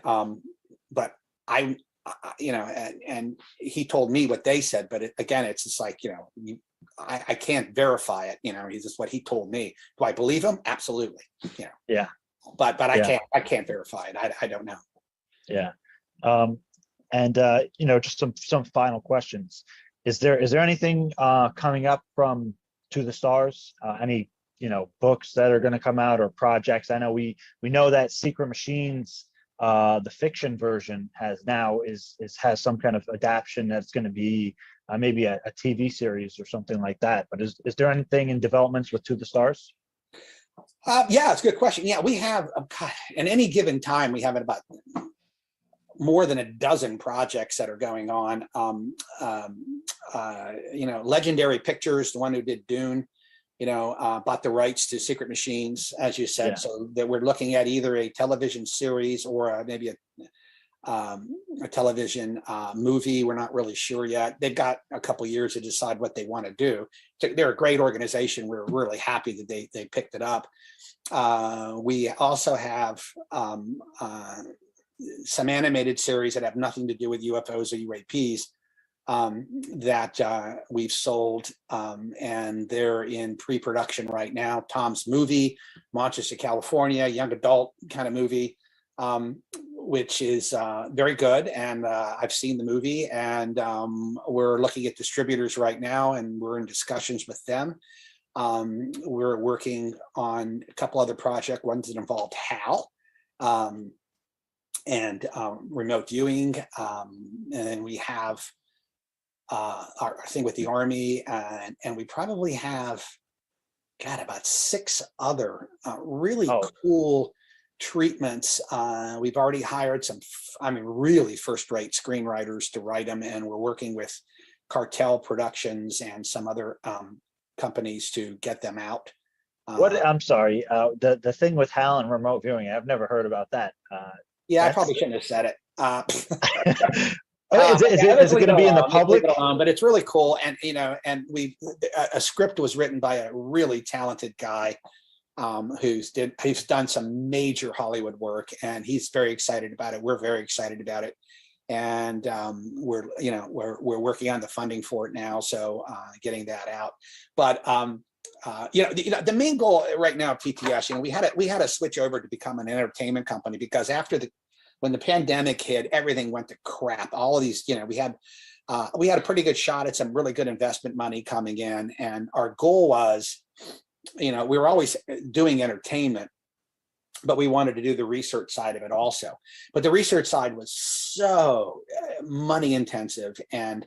but and he told me what they said. But it's just like, I can't verify it. He's just what he told me. Do I believe him? Absolutely. Yeah. But I can't verify it. I don't know. Yeah. Just some final questions. Is there anything coming up from To the Stars? Any books that are going to come out or projects? I know we know that Secret Machines, the fiction version, has some kind of adaptation that's going to be maybe a TV series or something like that. But is there anything in developments with To the Stars? Yeah, it's a good question. Yeah, we have at any given time we have about more than a dozen projects that are going on. Legendary Pictures, the one who did Dune, bought the rights to Secret Machines, as you said. Yeah. So that we're looking at either a television series or maybe a television movie. We're not really sure yet. They've got a couple years to decide what they want to do. They're a great organization. We're really happy that they picked it up. We also have some animated series that have nothing to do with UFOs or UAPs that we've sold, and they're in pre-production right now. Tom's movie, Monsters of California, young adult kind of movie, which is very good. And I've seen the movie, and we're looking at distributors right now, and we're in discussions with them. We're working on a couple other projects, ones that involved HAL, and remote viewing. And then we have our thing with the Army, and we probably have, God, about 6 other really cool treatments. We've already hired some, really first-rate screenwriters to write them, and we're working with Cartel Productions and some other companies to get them out. I'm sorry, the thing with HAL and remote viewing, I've never heard about that. Yeah, I probably shouldn't have said it. Is it going to be in the public? But it's really cool, and and a script was written by a really talented guy who's done some major Hollywood work, and he's very excited about it. We're very excited about it, and we're working on the funding for it now, so getting that out. But the main goal right now of PTS, we had to switch over to become an entertainment company, because when the pandemic hit, everything went to crap. All of these, we had a pretty good shot at some really good investment money coming in. And our goal was, we were always doing entertainment, but we wanted to do the research side of it also. But the research side was so money intensive, and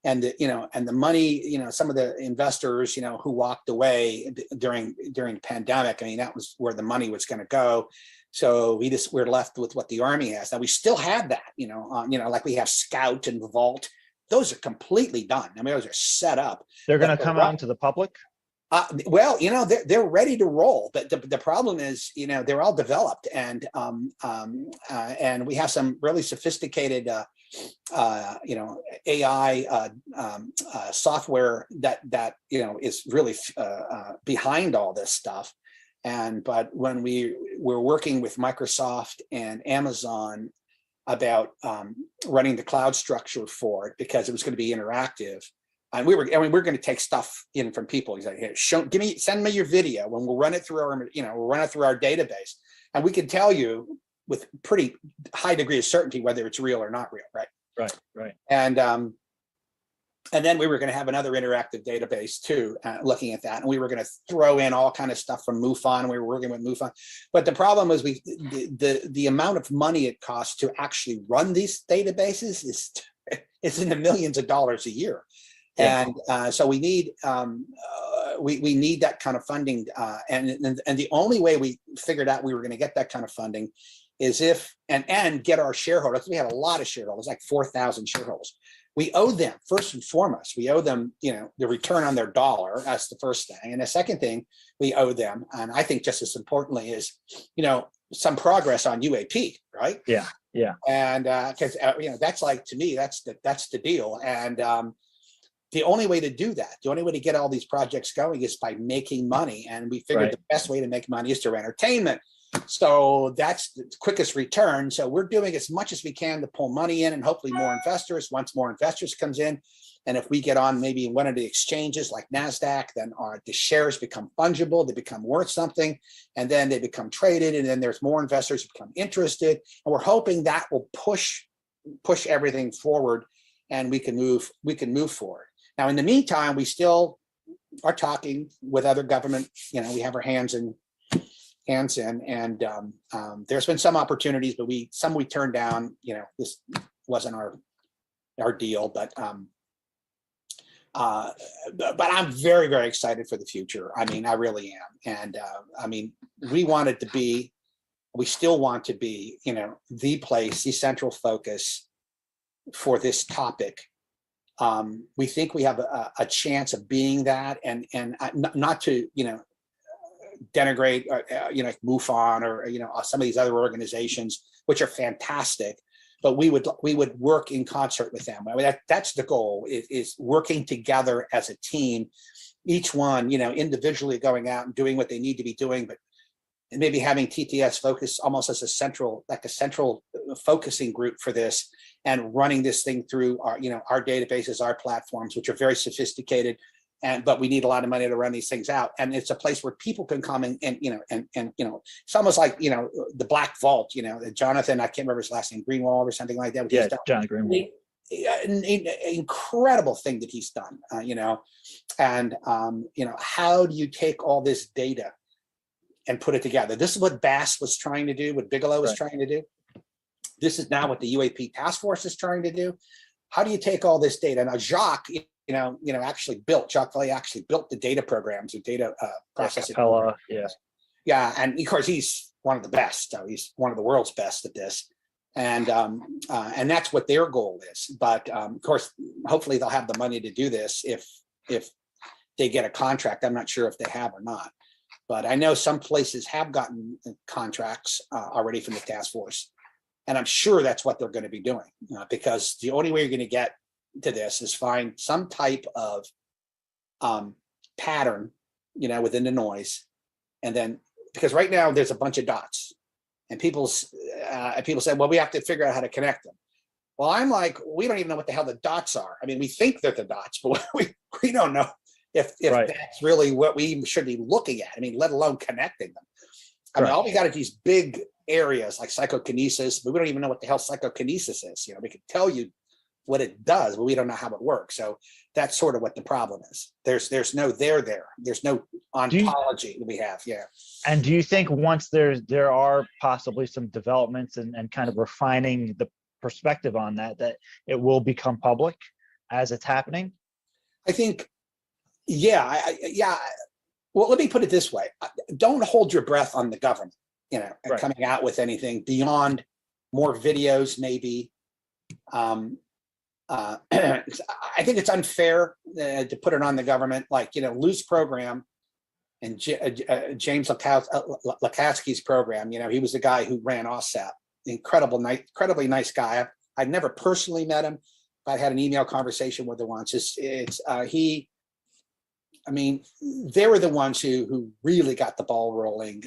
the money, some of the investors, who walked away during the pandemic, that was where the money was going to go. So we're left with what the Army has. Now we still have that, like we have Scout and Vault. Those are completely done. Those are set up. They're going to come out to the public? Well, they're ready to roll, but the problem is, they're all developed, and we have some really sophisticated, AI software that is really behind all this stuff. But when we were working with Microsoft and Amazon about running the cloud structure for it, because it was going to be interactive, and we're going to take stuff in from people. He's like, "Here, send me your video, and we'll run it through our database, and we can tell you with pretty high degree of certainty whether it's real or not real, right?" Right. And then we were going to have another interactive database too, looking at that. And we were going to throw in all kind of stuff from MUFON. We were working with MUFON. But the problem was the amount of money it costs to actually run these databases is in the millions of dollars a year. Yeah. And so we need we need that kind of funding. And the only way we figured out we were going to get that kind of funding is if and get our shareholders. We have a lot of shareholders, like 4,000 shareholders. We owe them, first and foremost, we owe them, the return on their dollar. That's the first thing. And the second thing we owe them, and I think just as importantly, is, some progress on UAP, right? Yeah. And because that's like, to me, that's the deal. And the only way to do that, the only way to get all these projects going is by making money. And we figured the best way to make money is through entertainment. So that's the quickest return. So we're doing as much as we can to pull money in, and hopefully more investors. Once more investors comes in, and if we get on maybe one of the exchanges like NASDAQ, then the shares become fungible, they become worth something, and then they become traded, and then there's more investors who become interested. And we're hoping that will push everything forward, and we can move forward. Now, in the meantime, we still are talking with other government, we have our hands in, and there's been some opportunities, but some we turned down. This wasn't our deal, but I'm very, very excited for the future. I really am. And we still want to be, the place, the central focus for this topic. We think we have a chance of being that, and not to, denigrate, MUFON or, some of these other organizations, which are fantastic, but we would work in concert with them. That's the goal, is working together as a team, each one, individually going out and doing what they need to be doing, but maybe having TTS focus almost as a central focusing group for this, and running this thing through our, our databases, our platforms, which are very sophisticated. But we need a lot of money to run these things out. And it's a place where people can come and it's almost like, the Black Vault, Jonathan, I can't remember his last name, Greenwald or something like that. Yeah, John Greenwald. An incredible thing that he's done, and how do you take all this data and put it together? This is what Bass was trying to do, what Bigelow was trying to do. This is now what the UAP task force is trying to do. How do you take all this data? Now, Jacques, Jacques Vallée actually built the data programs, the data processing. Yeah, and of course he's one of the best. So he's one of the world's best at this, and that's what their goal is. But of course, hopefully they'll have the money to do this if they get a contract. I'm not sure if they have or not, but I know some places have gotten contracts already from the task force, and I'm sure that's what they're going to be doing because the only way you're going to get to this is find some type of pattern, within the noise, and then because right now there's a bunch of dots, and people say, well, we have to figure out how to connect them. Well, I'm like, we don't even know what the hell the dots are. I mean, we think they're the dots, but we don't know if that's really what we should be looking at. I mean, let alone connecting them. I mean, all we got are these big areas like psychokinesis, but we don't even know what the hell psychokinesis is. We can tell you what it does, but we don't know how it works. So that's sort of what the problem is. There's no there. There's no ontology that we have. Yeah. And do you think once there are possibly some developments and kind of refining the perspective on that it will become public as it's happening? I think, yeah. Well, let me put it this way. Don't hold your breath on the government, coming out with anything beyond more videos, maybe. I think it's unfair to put it on the government, like, Lou's program and James Lakowski's program. He was the guy who ran OSAP. Incredibly nice guy. I've never personally met him, but I had an email conversation with him once. They were the ones who really got the ball rolling.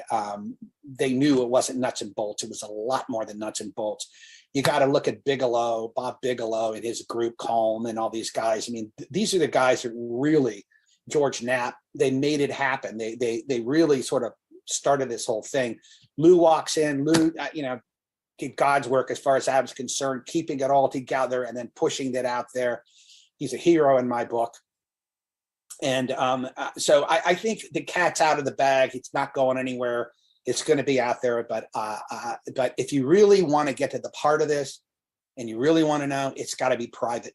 They knew it wasn't nuts and bolts. It was a lot more than nuts and bolts. You got to look at Bob Bigelow and his group, Calm, and all these guys. I mean, these are the guys that really, George Knapp, they made it happen. They really sort of started this whole thing. Lou walks in. Lou, did God's work as far as I was concerned, keeping it all together and then pushing that out there. He's a hero in my book. And so I think the cat's out of the bag. It's not going anywhere. It's going to be out there. But if you really want to get to the heart of this and you really want to know, it's got to be private.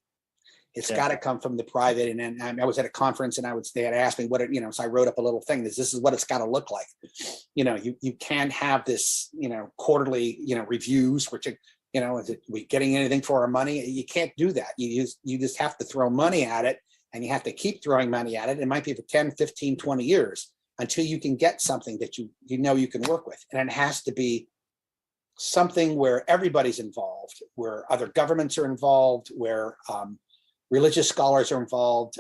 It's got to come from the private. And then I was at a conference and they had asked me so I wrote up a little thing. This is what it's got to look like. You can't have this, quarterly, reviews, which, is it, we getting anything for our money? You can't do that. You just have to throw money at it, and you have to keep throwing money at it. It might be for 10, 15, 20 years until you can get something that you can work with. And it has to be something where everybody's involved, where other governments are involved, where religious scholars are involved,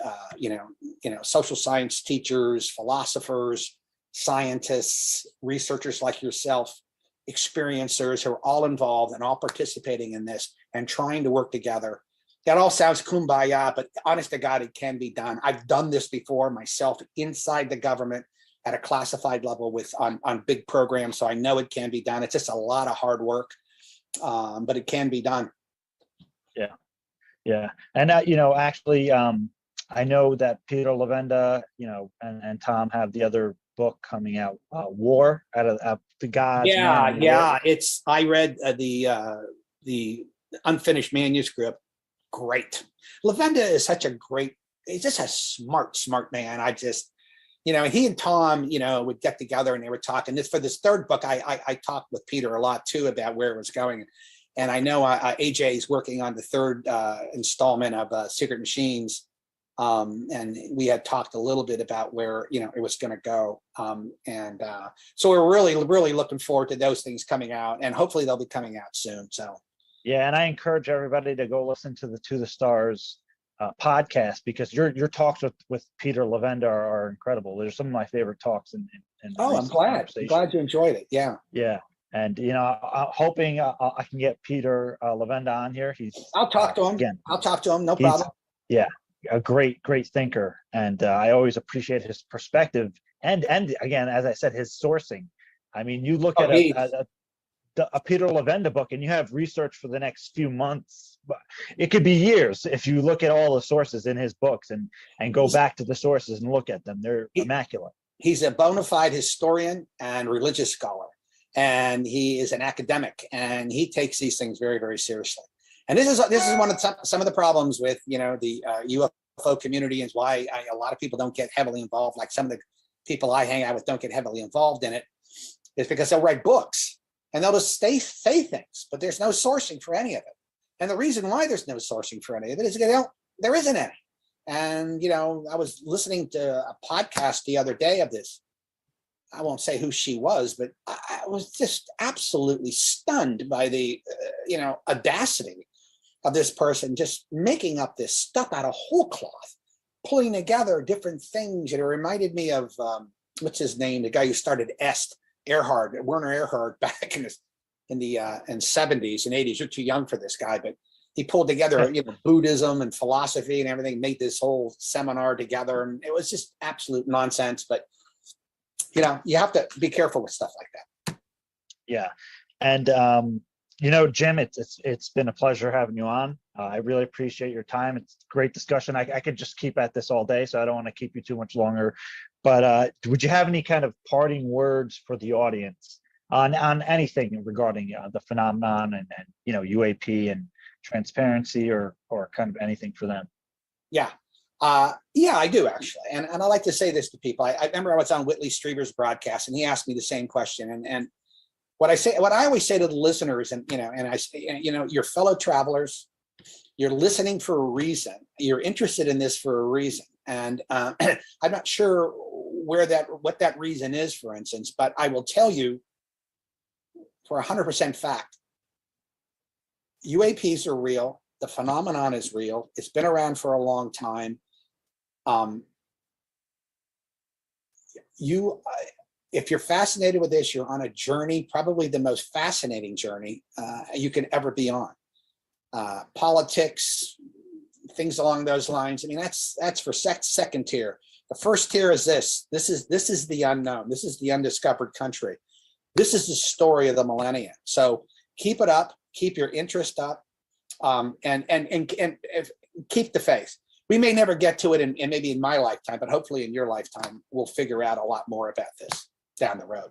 social science teachers, philosophers, scientists, researchers like yourself, experiencers who are all involved and all participating in this and trying to work together. That all sounds kumbaya, but honest to God, it can be done. I've done this before myself inside the government at a classified level on big programs, so I know it can be done. It's just a lot of hard work, but it can be done. Yeah. And actually, I know that Peter Levenda, and Tom have the other book coming out, War out of the Gods. Yeah. I read the unfinished manuscript. Great. Levenda is he's just a smart man. He and Tom, would get together and they were talking. For this third book, I talked with Peter a lot too about where it was going. And I know AJ is working on the third installment of Secret Machines. And we had talked a little bit about where, it was going to go. So we're really, really looking forward to those things coming out, and hopefully they'll be coming out soon. So. Yeah, and I encourage everybody to go listen to the To the Stars podcast, because your talks with Peter Levenda are incredible. They're some of my favorite talks. I'm glad you enjoyed it. Yeah. And I'm hoping I can get Peter Levenda on here. I'll talk to him. Again, I'll talk to him. No he's, problem. yeah, a great thinker, and I always appreciate his perspective. And again, as I said, his sourcing. I mean, you look at a Peter Levenda book, and you have research for the next few months. It could be years if you look at all the sources in his books and go back to the sources and look at them. They're immaculate. He's a bona fide historian and religious scholar, and he is an academic, and he takes these things very, very seriously. And this is one of some of the problems with the UFO community, is why a lot of people don't get heavily involved. Like some of the people I hang out with don't get heavily involved in it, is because they'll write books and they'll just say things, but there's no sourcing for any of it. And the reason why there's no sourcing for any of it is there isn't any. And I was listening to a podcast the other day of this. I won't say who she was, but I was just absolutely stunned by the audacity of this person just making up this stuff out of whole cloth, pulling together different things. And it reminded me of what's his name, the guy who started Werner Erhard, back in the 70s and 80s. You're too young for this guy, but he pulled together Buddhism and philosophy and everything, made this whole seminar together, and it was just absolute nonsense. But you have to be careful with stuff like that. Yeah, and Jim, it's been a pleasure having you on. I really appreciate your time. It's a great discussion. I could just keep at this all day, so I don't want to keep you too much longer. But would you have any kind of parting words for the audience on anything regarding the phenomenon and UAP and transparency, or kind of anything for them? Yeah, I do actually, and I like to say this to people. I remember I was on Whitley Strieber's broadcast, and he asked me the same question, and what I always say to the listeners, and I say, your fellow travelers, you're listening for a reason. You're interested in this for a reason, and I'm not sure what that reason is, for instance, but I will tell you for 100% fact, UAPs are real. The phenomenon is real. It's been around for a long time. If you're fascinated with this, you're on a journey, probably the most fascinating journey you can ever be on. Politics, things along those lines. I mean, that's for second tier. The first tier is this. This is the unknown. This is the undiscovered country. This is the story of the millennium. So keep it up. Keep your interest up, and keep the faith. We may never get to it, in maybe in my lifetime, but hopefully in your lifetime, we'll figure out a lot more about this down the road.